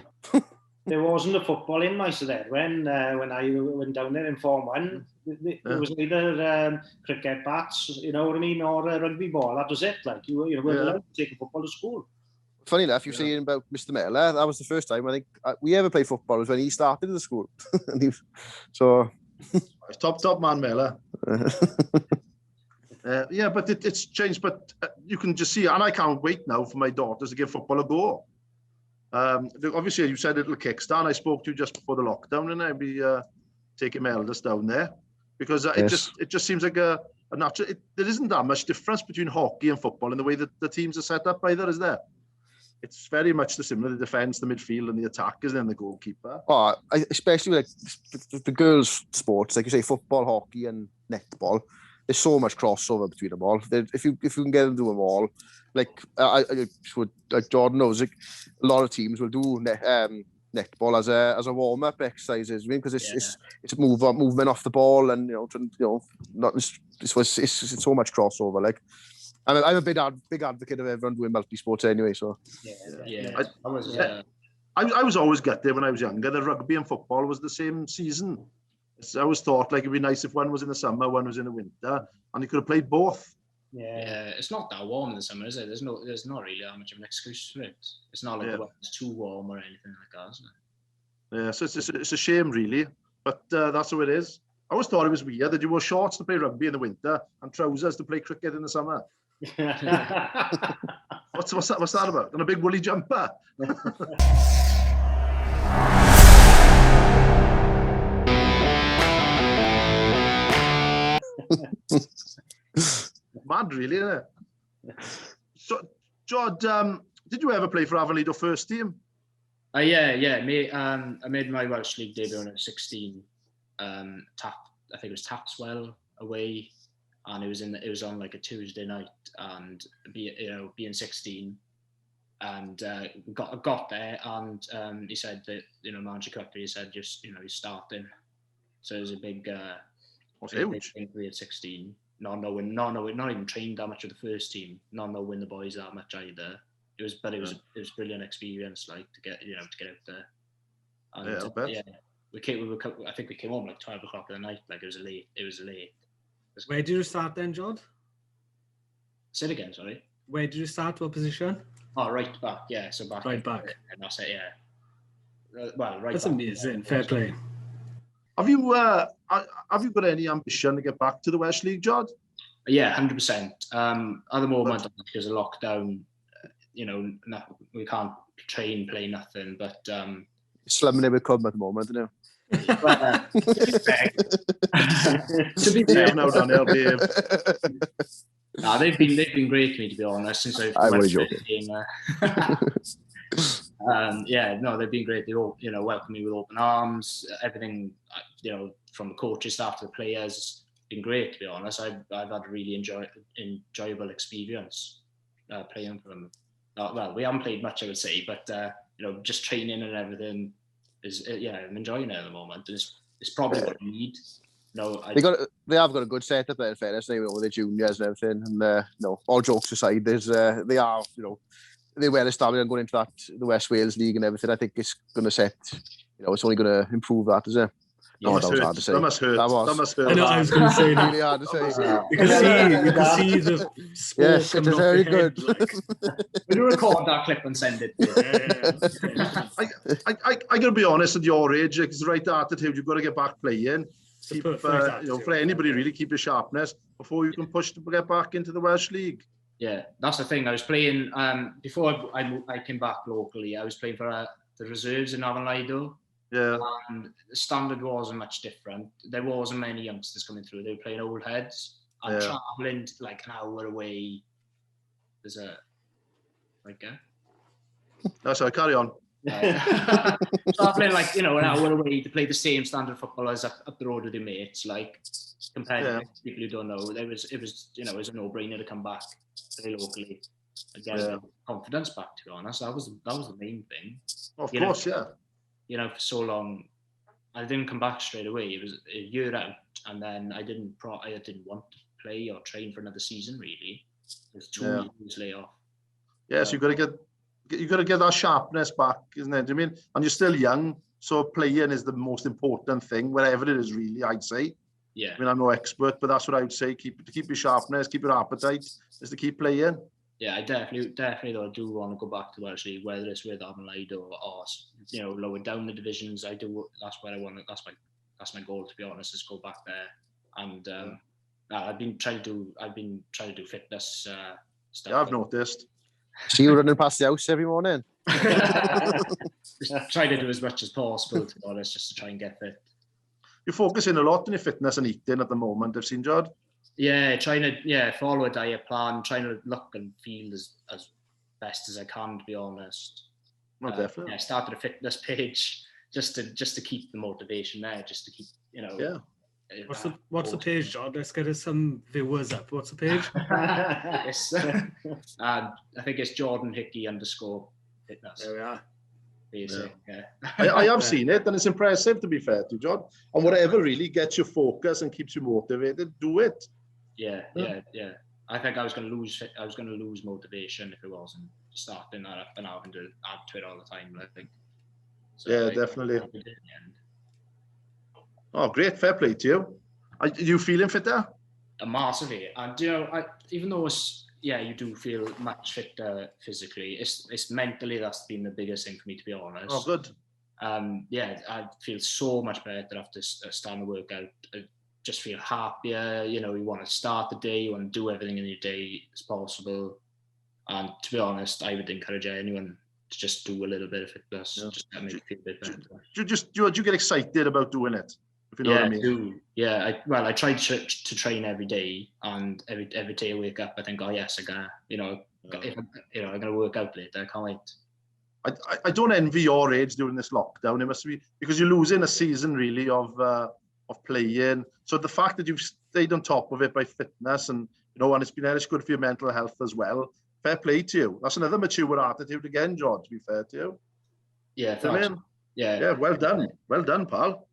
There wasn't a football in Mice there when I went down there in Form 1. There was neither cricket bats, you know what I mean, or a rugby ball. That was it. Like you were allowed to take a football to school. Funny enough, you're saying about Mr. Miller. That was the first time I think we ever played football was when he started in the school. So top man Miller. Yeah, but it's changed. But you can just see, and I can't wait now for my daughters to give football a go. Obviously, you said it'll kickstart. I spoke to you just before the lockdown, and I'll be taking my eldest down there because it just seems like a natural. There isn't that much difference between hockey and football in the way that the teams are set up either, is there? It's very much the similar: the defence, the midfield, and the attackers, and the goalkeeper. Oh, especially like the girls' sports, like you say, football, hockey, and netball. There's so much crossover between them all. If you can get into them all, like Jordan knows, like a lot of teams will do netball as a warm up exercises. I mean, because it's movement off the ball, and it's so much crossover. Like I'm a big advocate of everyone doing multi sports anyway. So I was always gutted when I was younger that rugby and football was the same season. I always thought like it'd be nice if one was in the summer, one was in the winter, and you could have played both. Yeah, it's not that warm in the summer, is it? There's not really that much of an excuse for it. It's not like it's too warm or anything like that, isn't it? Yeah, so it's a shame really, but that's how it is. I always thought it was weird that you wore shorts to play rugby in the winter and trousers to play cricket in the summer. What's that about? And a big woolly jumper. Mad, really, isn't it? So, Jod, did you ever play for Avonlido first team? Yeah. I made my Welsh League debut when I was 16. I think it was Tapswell away, and it was on like a Tuesday night, and being 16, and got there, and he said that manager quickly, he said just he's starting, so it was a big. Huge. Thing for me at 16. Not even trained that much with the first team. Not knowing the boys that much either. It was a brilliant experience, like to get out there. And, I think we came home like 12 o'clock in the night. Like it was late. Where did you start then, Jod? Say it again, sorry. Where did you start? What position? Oh, right back. Yeah, so back. Right back. And that's it. Yeah. Well, right. That's back. Amazing. Fair play. Have you got any ambition to get back to the Welsh League, Jod? Yeah, 100%. At the moment, because of lockdown, we can't train, play nothing. But slumming it with club at the moment, isn't it? To be fair, no, Daniel, behave. Nah, they've been great to me, to be honest, since I was joking. They've been great. They all, welcomed me with open arms. Everything, from the coaches, staff to the players, been great. To be honest, I've had a really enjoyable experience playing for them. We haven't played much, I would say, but just training and everything is I'm enjoying it at the moment. It's probably what I need. They have got a good setup there, in fairness, with the juniors and everything. And all jokes aside, they are they're well established and going into the West Wales League and everything. I think it's going to set, it's only going to improve that, isn't it? Oh, that was hard to say. That must hurt. That must hurt. I know, I was going to say that. Really hard to say. You can see the smoke. Yes, it is very good. We'll record that clip and send it. I gotta be honest, at your age, it's the right attitude. You've got to get back playing. Keep, for anybody really, keep your sharpness before you can push to get back into the Welsh League. Yeah, that's the thing. I was playing before I came back locally. I was playing for the reserves in Avonlido. Yeah. And the standard wasn't much different. There wasn't many youngsters coming through. They were playing old heads. And travelling like an hour away. There's a That's right, carry on. Travelling like, an hour away to play the same standard football as up the road with your mates, like compared to people who don't know. It was a no-brainer to come back very locally and get confidence back, to be honest. That was the main thing. Of course, for so long, I didn't come back straight away. It was a year out, and then I didn't want to play or train for another season. Really, it was 2 years layoff. Yeah, so you got to get that sharpness back, isn't it? I mean, and you're still young, so playing is the most important thing, wherever it is. Really, I'd say. Yeah. I mean, I'm no expert, but that's what I would say. Keep your sharpness, keep your appetite, is to keep playing. Yeah, I definitely though do want to go back to Welsh League, whether it's with Avonlido or lower down the divisions. I do. That's where I want. That's my goal, to be honest, is go back there. And I've been trying to do fitness stuff. Yeah, I've noticed. See you running past the house every morning. Try to do as much as possible, to be honest, just to try and get fit. You're focusing a lot on your fitness and eating at the moment, I've seen, Jod. Yeah, trying to follow a diet plan, trying to look and feel as best as I can, to be honest. No, definitely. I started a fitness page just to keep the motivation there, just to keep Yeah. What's the page, John? Let's get us some viewers up. What's the page? I think it's Jordan Hickey _fitness. There we are. Basic, I have seen it, and it's impressive, to be fair to John. And whatever really gets you focused and keeps you motivated, do it. Yeah. I think I was going to lose motivation if it wasn't starting that up and having to add to it all the time. I think. So Definitely. Oh, great! Fair play to you. Are you feeling fitter? Massively, and even though you do feel much fitter physically. It's mentally that's been the biggest thing for me, to be honest. Oh, good. I feel so much better after starting the workout. I just feel happier. You want to start the day, you want to do everything in your day as possible. And to be honest, I would encourage anyone to just do a little bit of fitness, just to make you feel a bit better. Do you get excited about doing it? If you know what I mean. I try to train every day, and every day I wake up, I think, oh yes, I'm gonna, I'm gonna work out later. I can't wait. I don't envy your age during this lockdown. It must be because you're losing a season really of playing. So the fact that you've stayed on top of it by fitness and and it's good for your mental health as well. Fair play to you. That's another mature attitude again, George. To be fair to you. Yeah, thanks. Yeah. Well done, pal.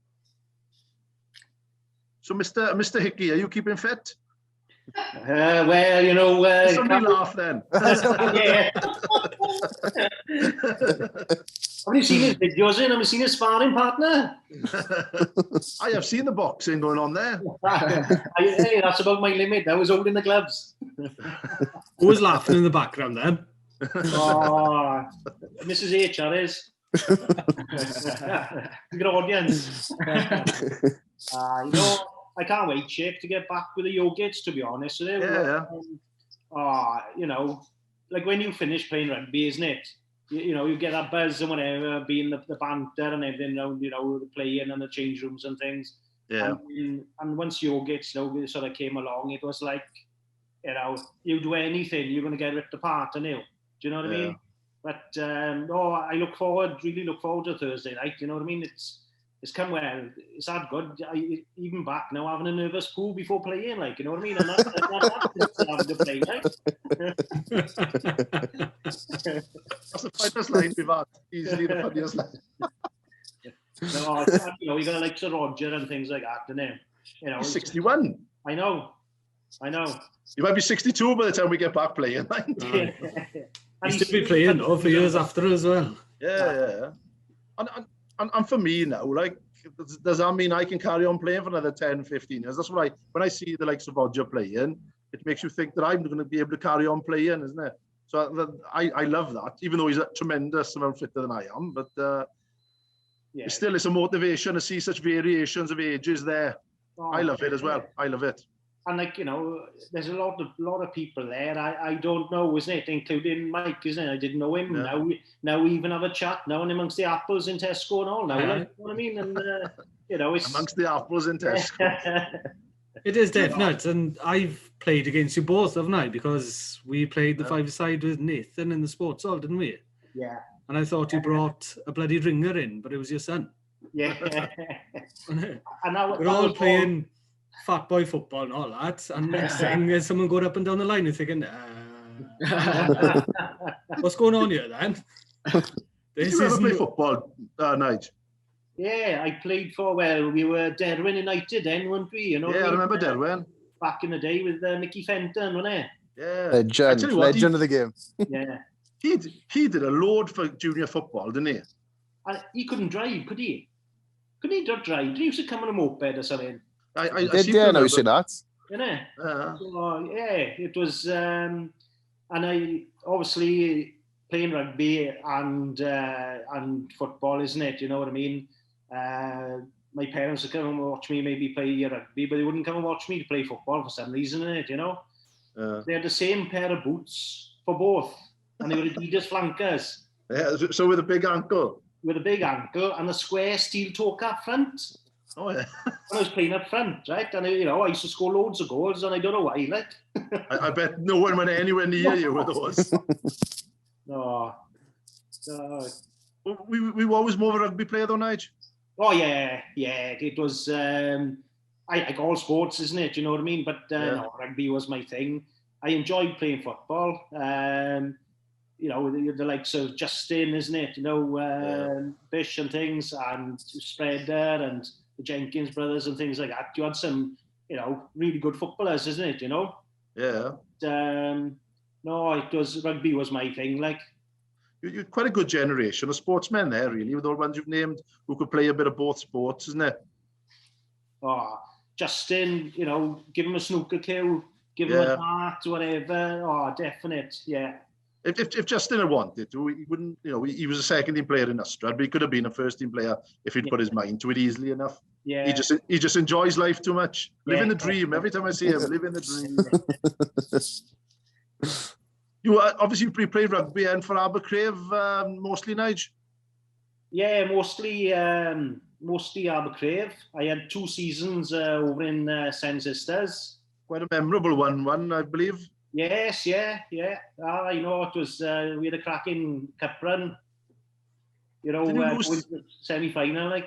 So, Mr. Hickey, are you keeping fit? Somebody laugh then. Yeah. Have you seen his videos in? Have you seen his sparring partner? I have seen the boxing going on there. Hey, that's about my limit. I was holding the gloves. Who was laughing in the background then? Oh, Mrs. HR is. Good audience. I can't wait, Chick, to get back with the yogurts, to be honest with you. Yeah. Like when you finish playing rugby, isn't it? You get that buzz and whatever, being the banter and everything, the playing and the change rooms and things. Yeah. And once yogurts sort of came along, it was like, you do anything, you're going to get ripped apart, aren't you? Do you know what I mean? But I really look forward to Thursday night. You know what I mean? It's come well. It's that good. Even back now, having a nervous poo before playing, like, you know what I mean? And that's having to play, like. That's the funniest line we've had. Easily the funniest line. You're gonna like Sir Roger and things like that, don't you? He's 61. I know. You might be 62 by the time we get back playing. He's still be playing for years after as well. Yeah. And for me now, like does that mean I can carry on playing for another 10, 15 years? That's what when I see the likes of Roger playing, it makes you think that I'm going to be able to carry on playing, isn't it? So I love that, even though he's a tremendous amount fitter than I am. But it's a motivation to see such variations of ages there. I love it as well. I love it. And there's a lot of people there. I don't know, isn't it? Including Mike, isn't it? I didn't know him. Yeah. Now we even have a chat now and amongst the apples in Tesco and all now. You know what I mean? And it's amongst the apples in Tesco. It is definite, and I've played against you both, haven't I? Because we played the five-a-side with Nathan in the sports hall, didn't we? Yeah. And I thought you brought a bloody ringer in, but it was your son. Yeah. And we're all playing fat boy football and all that, and next thing there's someone going up and down the line and thinking, what's going on here then? Did you ever play football, Nigel? Yeah, I played we were Derwin United then, weren't we? I remember Derwin. Back in the day with Mickey Fenton, wasn't it? Yeah. Legend of the game. Yeah. He did a load for junior football, didn't he? And he couldn't drive, could he? Couldn't he not drive? Did he used to come on a moped or something? I know you see that. Yeah. So, it was, and I obviously playing rugby and football, isn't it? You know what I mean? My parents would come and watch me maybe play rugby, but they wouldn't come and watch me to play football for some reason, innit? They had the same pair of boots for both, and they were Adidas flankers. Yeah, so with a big ankle. With a big ankle and a square steel toe cap front. Oh yeah. I was playing up front, right? And I used to score loads of goals, and I don't know why. I bet no one went anywhere near you with those. No. We were always more of a rugby player though, Nigel. Oh yeah. It was. I like all sports, isn't it? You know what I mean? But no, rugby was my thing. I enjoyed playing football. The likes of Justin, isn't it? Bish and things, and Spreader and the Jenkins brothers and things like that. You had some, really good footballers, isn't it? Yeah. No, rugby was my thing. You're quite a good generation of sportsmen there, really, with all the ones you've named who could play a bit of both sports, isn't it? Oh, Justin, give him a snooker cue, give him a dart, whatever. Oh, definite, yeah. If Justin had wanted to, he wouldn't. He was a second-team player in Australia, but he could have been a first-team player if he'd put his mind to it easily enough. Yeah. He just enjoys life too much. Living the dream. Every time I see him, living the dream. You obviously played rugby and for Abercrave mostly, Nigel. Yeah, mostly Abercrave. I had 2 seasons over in Seven Sisters. Quite a memorable one, I believe. Yes, yeah. I know it was. We had a cracking cup run. Semi-final,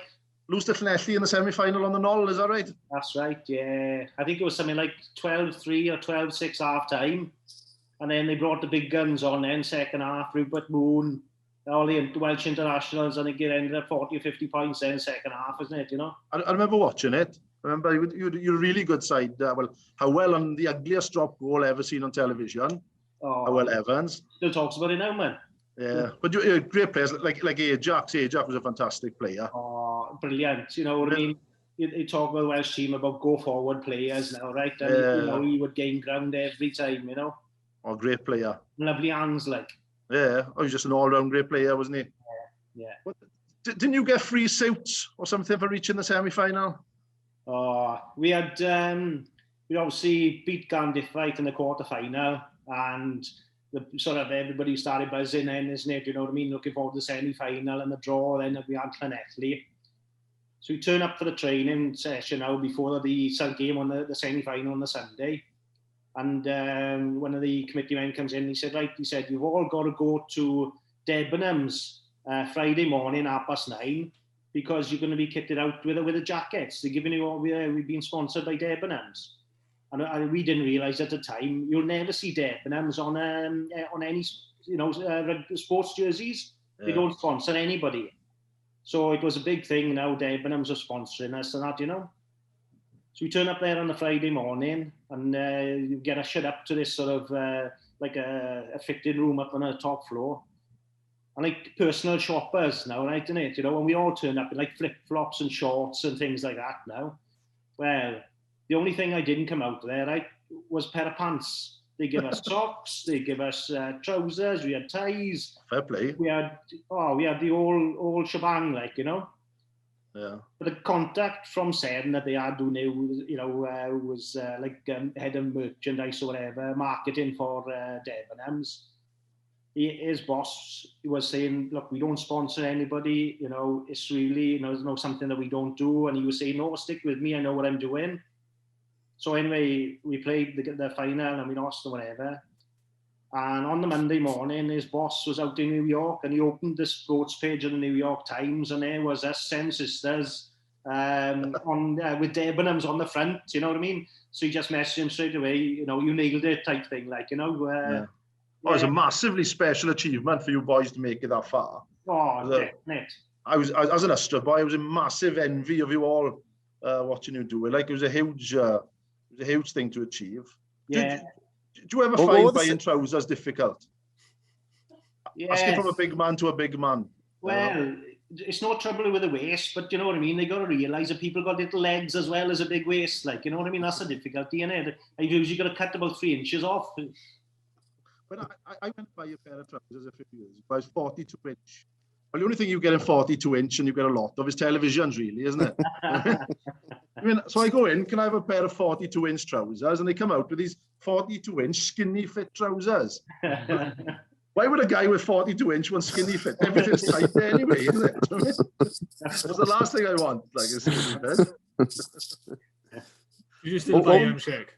Lose to Llanelli in the semi-final on the Knoll, is that right? That's right, yeah. I think it was something like 12-3 or 12-6 half-time. And then they brought the big guns on then, second half, Rupert Moon, all the Welsh internationals, and it ended up 40 or 50 points then, second half, isn't it, I remember watching it. I remember you're a really good side. How on the ugliest drop goal ever seen on television. Oh, Howell Evans. Still talks about it now, man. Yeah, but you're great players like Ajax. Ajax was a fantastic player. Oh, brilliant. You know what I mean? You talk about the Welsh team about go-forward players now, right? And, he would gain ground every time, Oh, great player. Lovely hands, Yeah, he was just an all-round great player, wasn't he? Yeah. But didn't you get free suits or something for reaching the semi-final? We had we obviously beat Cardiff in the quarter-final, and everybody started buzzing then, isn't it? You know what I mean? Looking forward to the semi-final and the draw. Then we had Llanelli. So we turn up for the training session now before the game on the semi-final on the Sunday. And one of the committee men comes in. He said, you've all got to go to Debenhams Friday morning, 9:30, because you're going to be kitted out with the jackets. They're giving you all. We've been sponsored by Debenhams, and we didn't realise at the time. You'll never see Debenhams on any sports jerseys. Yeah. They don't sponsor anybody. So it was a big thing now. Debenhams are sponsoring us and that, So we turn up there on the Friday morning and you get ushered up to this sort of like a fitting room up on the top floor. and like personal shoppers now, right, isn't it? You know, and we all turn up in like flip-flops and shorts and things like that now. Well, the only thing I didn't come out there, right, was a pair of pants. They give us socks, they give us trousers, we had ties. Fair play. We had the whole shebang, like, you know. Yeah. But the contact from Sen that they had who knew, you know, was head of merchandise or whatever, marketing for Debenhams. His boss was saying, look, we don't sponsor anybody, you know, it's really, you know, there's no something that we don't do. And he was saying, no, stick with me, I know what I'm doing. So anyway, we played the final and we lost or whatever. And on the Monday morning, his boss was out in New York and he opened the sports page of the New York Times and there was us Sen sisters with Debenhams on the front, you know what I mean? So he just messaged him straight away, you know, you nailed it type thing, like, you know. Yeah. Oh, it's a massively special achievement for you boys to make it that far. Oh, definitely. I was, as an Ulster boy, I was in massive envy of you all watching you do it. Like, it was a huge thing to achieve. Yeah. Do you ever find buying trousers difficult? Yeah. Asking from a big man to a big man. Well, it's no trouble with the waist, but you know what I mean? They got to realise that people got little legs as well as a big waist. Like, you know what I mean? That's the difficulty, innit? I've usually got to cut about 3 inches off. But I went to buy a pair of trousers a few years ago. I was 42 inch. Well, the only thing you get in 42 inch and you get a lot of is televisions, really, isn't it? I mean, so I go in, can I have a pair of 42 inch trousers? And they come out with these 42 inch skinny fit trousers. Why would a guy with 42 inch want skinny fit? Everything's tight there anyway, isn't it? That's the last thing I want, like a skinny fit. Did you still buy them, Shake?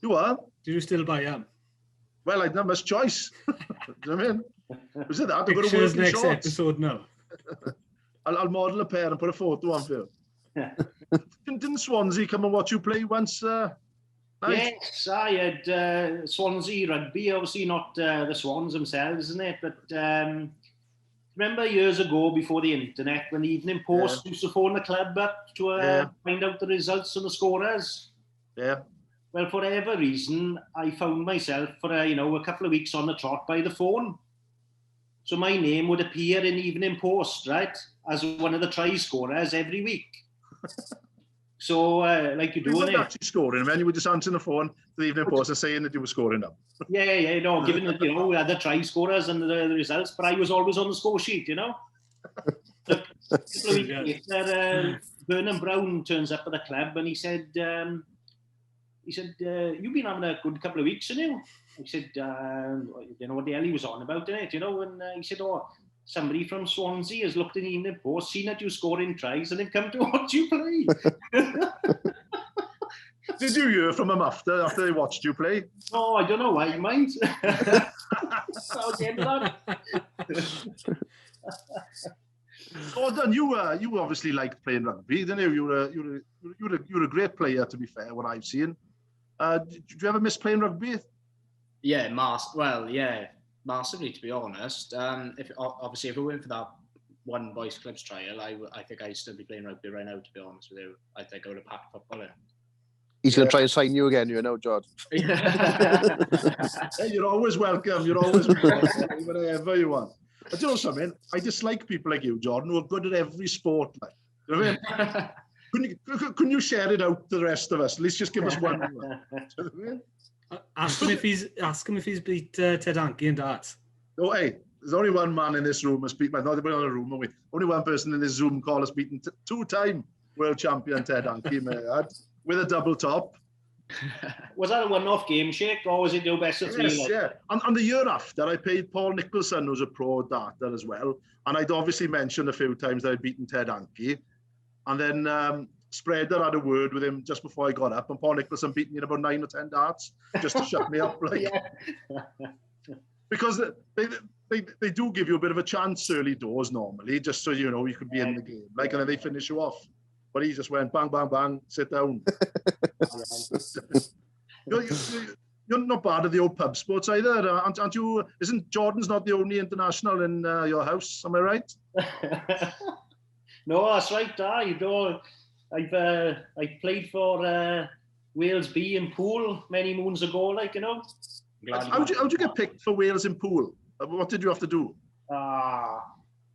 You are? Did you still buy them? Well, I'd not much choice. Do you know what I mean? Was it that? Pictures next episode now. I'll model a pair and put a photo on for you. Didn't Swansea come and watch you play once? Yes, I had Swansea rugby, obviously not the Swans themselves, isn't it? But remember years ago, before the internet, when the Evening Post used to phone the club up to find out the results and the scorers? Yeah. Well, for whatever reason, I found myself for a couple of weeks on the trot by the phone. So my name would appear in Evening Post, right, as one of the try scorers every week. So, like you do, you weren't actually scoring, man. You were just answering the phone to the Evening Post and saying that you were scoring them. Yeah, giving the other try scorers and the results, but I was always on the score sheet, you know. So, a couple of weeks later, Vernon Brown turns up at the club and he said, you've been having a good couple of weeks, haven't you? I said, you know what the hell he was on about, it, you know? And he said, somebody from Swansea has looked in the Evening Post, seen that you scoring tries, and they've come to watch you play. Did you hear from them after they watched you play? Oh, I don't know why, mind. That was the end of that. Jordan, you obviously liked playing rugby, didn't you? You were a great player, to be fair, what I've seen. Did you ever miss playing rugby? Yeah, massively, to be honest. If we went for that one boys clubs trial, I think I'd still be playing rugby right now, to be honest with you. I think I would have packed football in. He's going to try and sign you again, you know, George. Hey, you're always welcome. You're always welcome, whatever you want. But you know something? I dislike people like you, Jordan, who are good at every sport. Like, you know what I mean? Couldn't you share it out to the rest of us? At least just give us one. You know what I mean? Ask him if he's beat Ted Hankey in darts. Oh, hey, there's only one man in this room has beat. Not even in a room, are we? Only one person in this Zoom call has beaten two-time world champion Ted Hankey, with a double top. Was that a one-off game, Shake, or was it your best of three? Yes, yeah. And the year after, I played Paul Nicholson, who's a pro darter as well. And I'd obviously mentioned a few times that I'd beaten Ted Hankey. And then Spreader had a word with him just before I got up, and Paul Nicholson beat me in about 9 or 10 darts just to shut me up. Like, because they do give you a bit of a chance early doors normally, just so you know you could be in the game. Like, and then they finish you off. But he just went bang, bang, bang, sit down. You're not bad at the old pub sports either, aren't you? Isn't Jordan's not the only international in your house? Am I right? No, that's right. I played for Wales B in pool many moons ago, like, you know. How'd you get picked for Wales in pool? What did you have to do?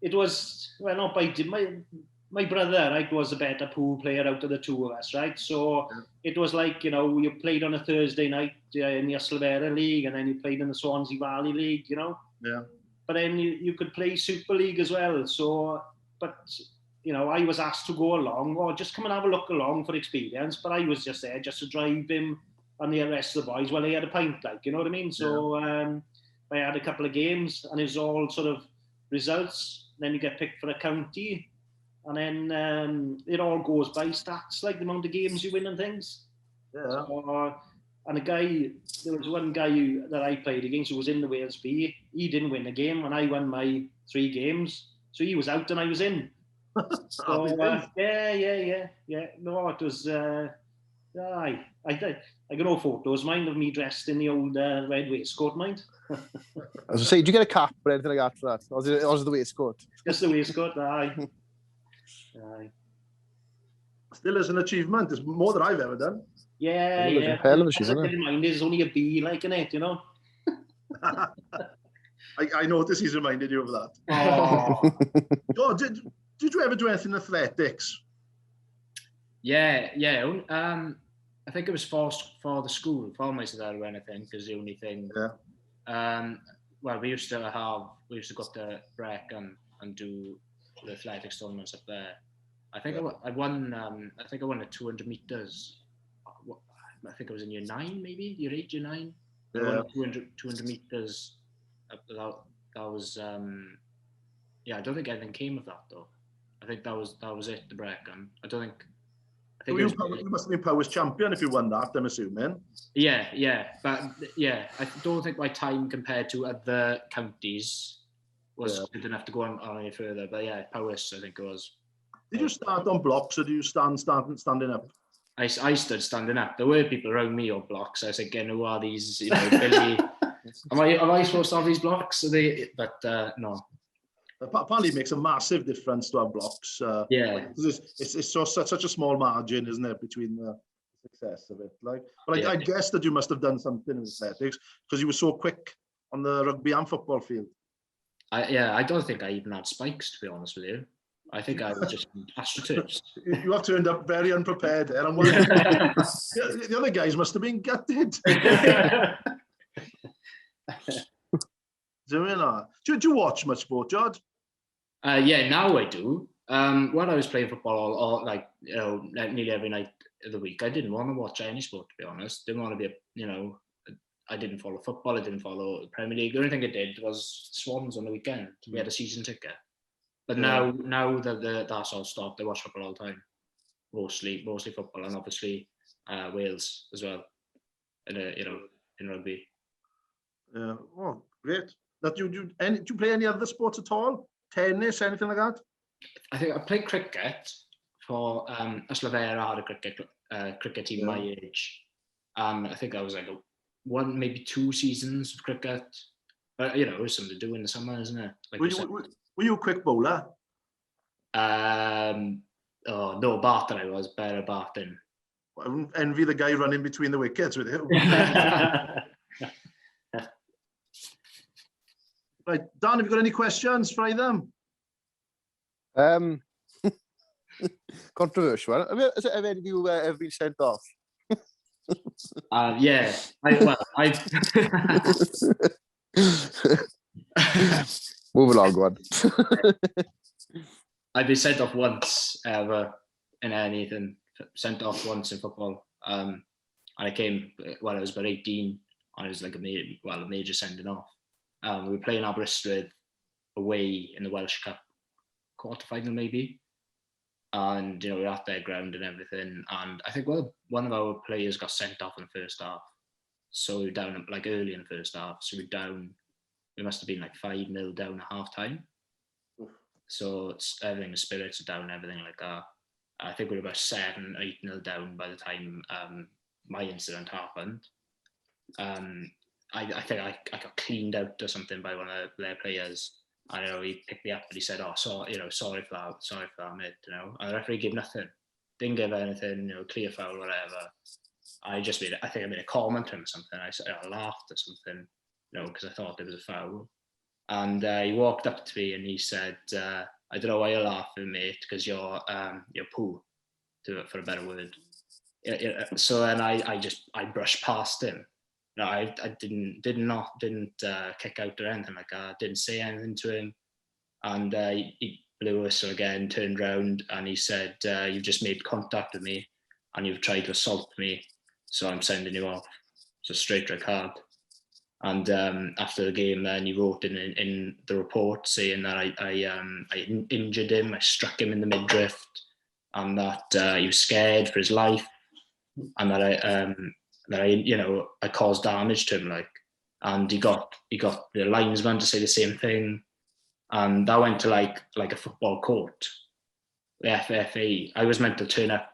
It was, well, not by my brother, right, was a better pool player out of the two of us, right? So it was like, you know, you played on a Thursday night in the Yslavera League, and then you played in the Swansea Valley League, you know? Yeah. But then you could play Super League as well. So, but, you know, I was asked to go along, or just come and have a look along for experience, but I was just there just to drive him and the rest of the boys while they had a pint, like, you know what I mean? So I had a couple of games, and it was all sort of results. Then you get picked for a county, and then it all goes by stats, like the amount of games you win and things. Yeah. So, and there was one guy that I played against who was in the Wales B. He didn't win a game, and I won my 3 games. So he was out and I was in. So yeah. No, it was. I got no photos, mind, of me dressed in the old red waistcoat, mind. I was going to say, did you get a cap or anything like that for that? Or was it the waistcoat? Just the waistcoat, aye. Still is an achievement. It's more than I've ever done. Yeah. Hell of a achievement. Mind is only a B, like, in it, you know. I noticed he's reminded you of that. Oh. Did you ever do anything in athletics? Yeah. I think it was for the school, for myself or anything, because the only thing. Yeah. Well, we used to go to Breck and do the athletics tournaments up there. I think I won. I think I won the 200 meters. I think I was in year 9, maybe year 8, year 9. I won 200 meters. That was. Yeah, I don't think anything came of that though. I think that was it. The Breck, I don't think. You must have been Powers champion if you won that, I'm assuming. Yeah, but yeah, I don't think my time compared to other counties was good enough to go on any further. But yeah, Powers, I think it was. Did you start on blocks or do you standing up? I stood standing up. There were people around me on blocks. I was thinking, who are these? You know, Billy. Am I supposed to have these blocks? But no. Apparently, it makes a massive difference to have blocks. Yeah, it's such a small margin, isn't it, between the success of it? But I guess that you must have done something in athletics because you were so quick on the rugby and football field. I don't think I even had spikes, to be honest with you. I think I was just astroturfs. You have turned up very unprepared there. And the other guys must have been gutted. Do you watch much sport, George? Yeah, now I do. When I was playing football, or like, you know, nearly every night of the week, I didn't want to watch any sport, to be honest. Didn't want to be, I didn't follow football. I didn't follow the Premier League. The only thing I did was Swans on the weekend. We had a season ticket. But now that that's all stopped, I watch football all the time. Mostly football, and obviously Wales as well. And in rugby. Yeah. Oh, great. Do you play any other sports at all? Tennis, anything like that? I think I played cricket for Yslavera. I had a cricket team my age. I think I was like 1, maybe 2 seasons of cricket. But it was something to do in the summer, isn't it? Like were you a quick bowler? No, batting I was, better batting. I wouldn't envy the guy running between the wickets with you. Right, Dan, have you got any questions for either? Controversial. Has any of you ever been sent off? Yeah. Move along, go on. I've been sent off once ever in anything. Sent off once in football. And I came when I was about 18, and it was like a major sending off. We were playing Aberystwyth away in the Welsh Cup quarter-final maybe, and we were at their ground and everything. And I think one of our players got sent off in the first half, so we were down like early in the first half. So we must have been like 5-0 down at half time. So everything, the spirits are down, everything like that. I think we were about 7-8-0 down by the time my incident happened. I think I got cleaned out or something by one of their players. I know he picked me up and he said, "Oh, sorry for that, mate." And the referee gave nothing, didn't give anything. Clear foul, whatever. I think I made a comment to him or something. I laughed or something, because I thought it was a foul. And he walked up to me and he said, I don't know why you're laughing, mate, because you're poor, for a better word. So then I brushed past him. No, I didn't kick out or anything like that. I didn't say anything to him. And he blew a whistle again, turned round, and he said, you've just made contact with me and you've tried to assault me, so I'm sending you off. So straight red card. And after the game, then he wrote in the report saying that I injured him, I struck him in the midriff, and that he was scared for his life, and that I caused damage to him, like. And he got the linesman to say the same thing, and that went to like a football court, the FFA. I was meant to turn up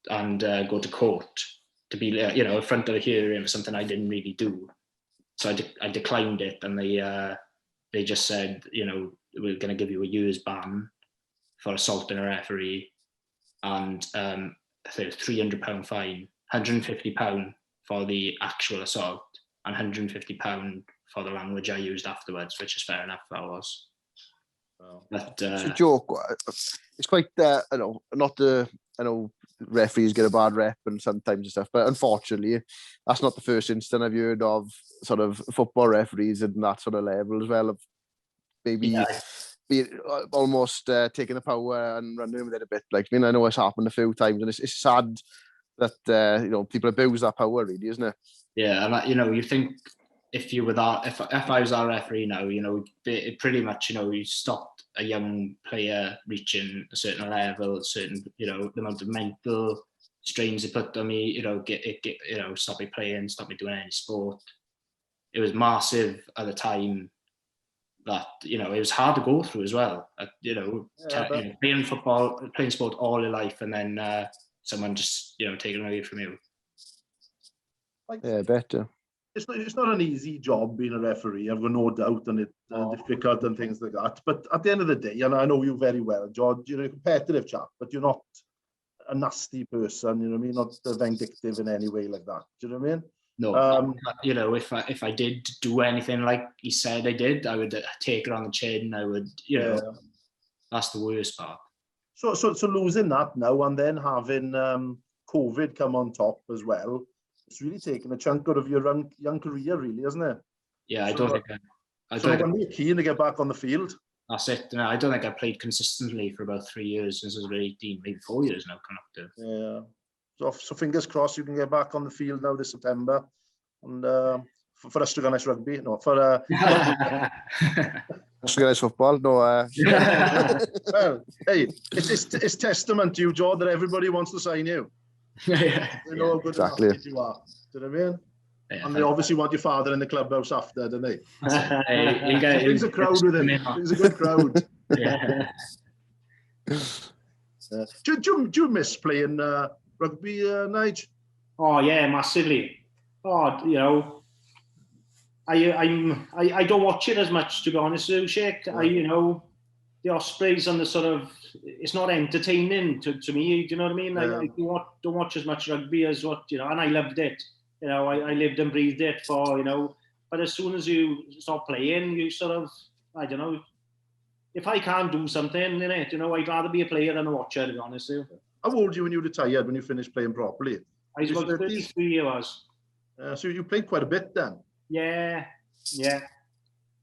and go to court to be in front of a hearing for something I didn't really do. So I declined it, and they just said, we're going to give you a year's ban for assaulting a referee, and I think £300 fine, £150 for the actual assault, and £150 for the language I used afterwards, which is fair enough. That was. But, it's a joke. It's quite, not the, referees get a bad rep and sometimes and stuff, but unfortunately, that's not the first instance I've heard of sort of football referees in that sort of level as well, of maybe be almost taking the power and running with it a bit. Like, I know it's happened a few times, and it's sad that people abuse that power, really, isn't it? Yeah, and you think if you were that, if I was that referee now, it pretty much, you stopped a young player reaching a certain level, the amount of mental strains they put on me, stop me playing, stop me doing any sport. It was massive at the time. That it was hard to go through as well. Playing football, playing sport all your life, and then someone just taking away from you. Yeah, better. It's not an easy job being a referee. I've got no doubt, and it's difficult and things like that. But at the end of the day, I know you very well, George. You're a competitive chap, but you're not a nasty person. You know what I mean? Not vindictive in any way like that. Do you know what I mean? No, if I did do anything like he said I did, I would take it on the chin. I would, that's the worst part. So losing that now and then having COVID come on top as well, it's really taken a chunk out of your young career, really, isn't it? Yeah, I don't think you're keen to get back on the field. That's it. No, I don't think I played consistently for about 3 years since I was about 18, maybe 4 years now. Yeah. So fingers crossed you can get back on the field now this September, and for us to go nice rugby. No, for Australian football. No. Well, hey, it's testament to you, Joe, that everybody wants to sign you. Yeah. They know how good exactly. You are. Do you know what I mean? Yeah, and they obviously want your father in the clubhouse after, don't they? Brings a crowd with him. Brings a good crowd. Yeah. Do you miss playing rugby, Nigel? Oh yeah, massively. Oh, I don't watch it as much, to be honest with you, Sheikh. Yeah. The Ospreys and the sort of, it's not entertaining to me. Do you know what I mean? Yeah. I don't watch as much rugby as what, and I loved it. I lived and breathed it for, but as soon as you stop playing, you sort of, I don't know, if I can't do something in it, I'd rather be a player than a watcher, to be honest with you. How old were you when you retired, when you finished playing properly? I was about 33 years. So you played quite a bit then? Yeah.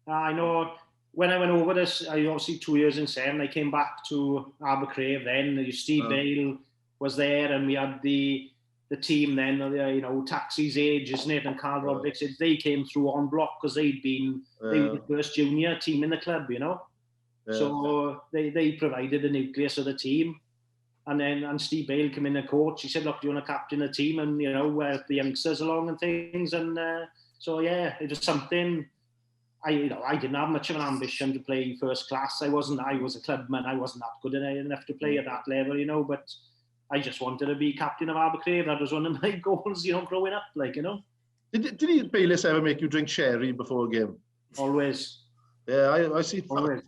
I know. When I went over this, I obviously 2 years in Sen, I came back to Abercrave then. Steve Bale was there, and we had the team then, Taxi's age, isn't it? And Carl Rodriguez, they came through on block because they were the first junior team in the club, Yeah. So they provided the nucleus of the team. And Steve Bale came in as coach. He said, look, do you want to captain the team and, help the youngsters along and things? And so, yeah, it was something. I didn't have much of an ambition to play first class. I was a clubman. I wasn't that good enough to play at that level, but I just wanted to be captain of Abercrave. That was one of my goals, growing up, Did Bayliss ever make you drink sherry before a game? Always. Yeah, I see. Always.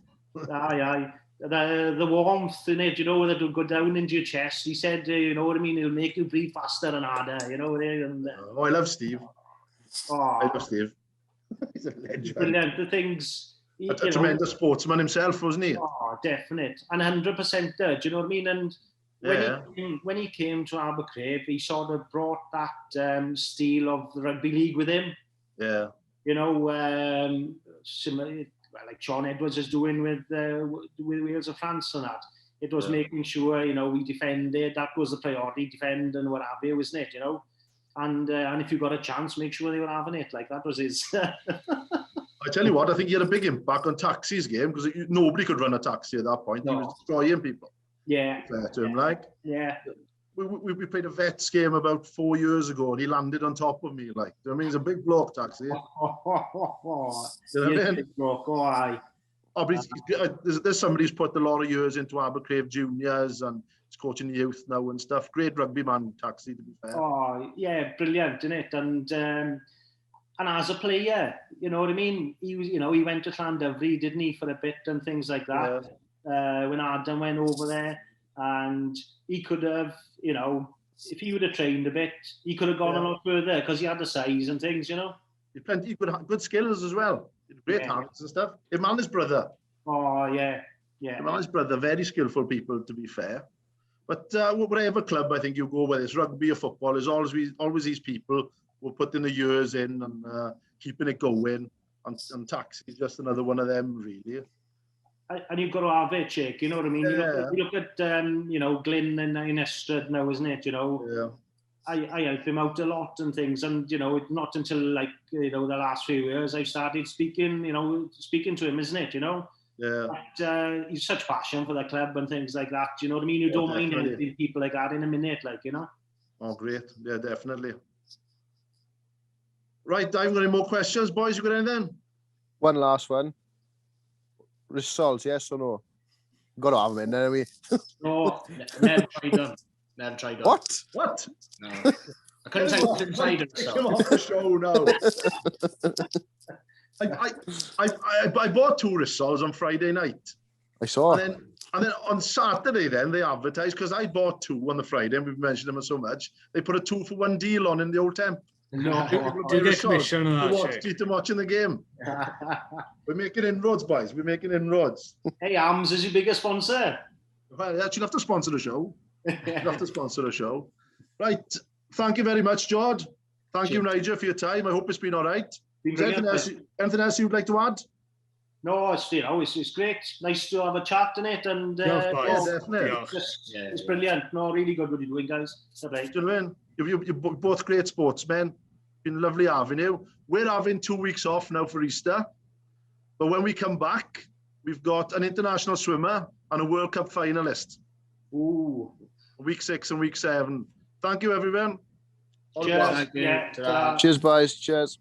Aye. The warmth in it, that will go down into your chest. He said, you know what I mean? It'll make you breathe faster and harder, And, I love Steve. Oh, I love Steve. He's a legend. Brilliant. The things, a tremendous sportsman himself, wasn't he? Oh, definite. And 100% there, do you know what I mean? And when he came to Abercrave, he sort of brought that style of the rugby league with him. Yeah. You know, similar, like Sean Edwards is doing with Wales and France and that. It was making sure, you know, we defended. That was the priority, defend and what have you, wasn't it? You know, and if you got a chance, make sure they were having it. Like that was his. I tell you what, I think he had a big impact on Taxi's game because nobody could run a taxi at that point. No. He was destroying people. Yeah. Fair to him, like. Yeah. We played a Vets game about 4 years ago and he landed on top of me. Like, I mean, he's a big bloke, Taxi. You know what I mean? Big bloke, oh, aye. Oh, but there's somebody who's put a lot of years into Abercrave juniors and he's coaching the youth now and stuff. Great rugby man, Taxi, to be fair. Oh, yeah, brilliant, isn't it? And as a player, you know what I mean? He was, you know, he went to Llandudno, didn't he, for a bit and things like that. Yeah. When Adam went over there, and he could have, you know, if he would have trained a bit, he could have gone a lot further because he had the size and things, you know. He had plenty good skills as well. Great hands and stuff. Him and his brother. Oh, yeah. Yeah. Him and his brother, very skillful people, to be fair. But whatever club I think you go, whether it's rugby or football, there's always these people who put in the years in and keeping it going. And Taxi is just another one of them, really. And you've got to have it, Jake, you know what I mean? Yeah. You look at you know, Glyn and Estrad now, isn't it? You know, yeah. I help him out a lot and things. And, you know, not until, like, you know, the last few years I started speaking to him, isn't it? You know? Yeah. But he's such passion for the club and things like that. You know what I mean? You don't mind anything people like that in a minute, like, you know? Oh, great. Yeah, definitely. Right, Dave, got any more questions, boys? You got anything? One last one. Results, yes or no? Got to have them in there, we. No, never tried them. Never tried them. What? No. I couldn't say what's inside of Come off the show now. I bought 2 results on Friday night. I saw. And then on Saturday, then they advertised, because I bought 2 on the Friday, and we've mentioned them so much. They put a 2-for-1 deal on in the Old Temp. No, do you get commission on that? Keep them watching the game. We're making inroads, boys. We're making inroads. Hey, Arms is your biggest sponsor. Well, that should have to sponsor the show. Right. Thank you very much, George. Thank you, Nigel, for your time. I hope it's been all right. Anything else you'd like to add? No, it's great. Nice to have a chat in it, and definitely. It's brilliant. No, really good what you're doing, guys. Right. You know what I mean? You're both great sportsmen. Been lovely having you. We're having 2 weeks off now for Easter, but when we come back, we've got an international swimmer and a World Cup finalist. Ooh. Week 6 and week 7. Thank you, everyone. Cheers. Cheers, boys. Cheers.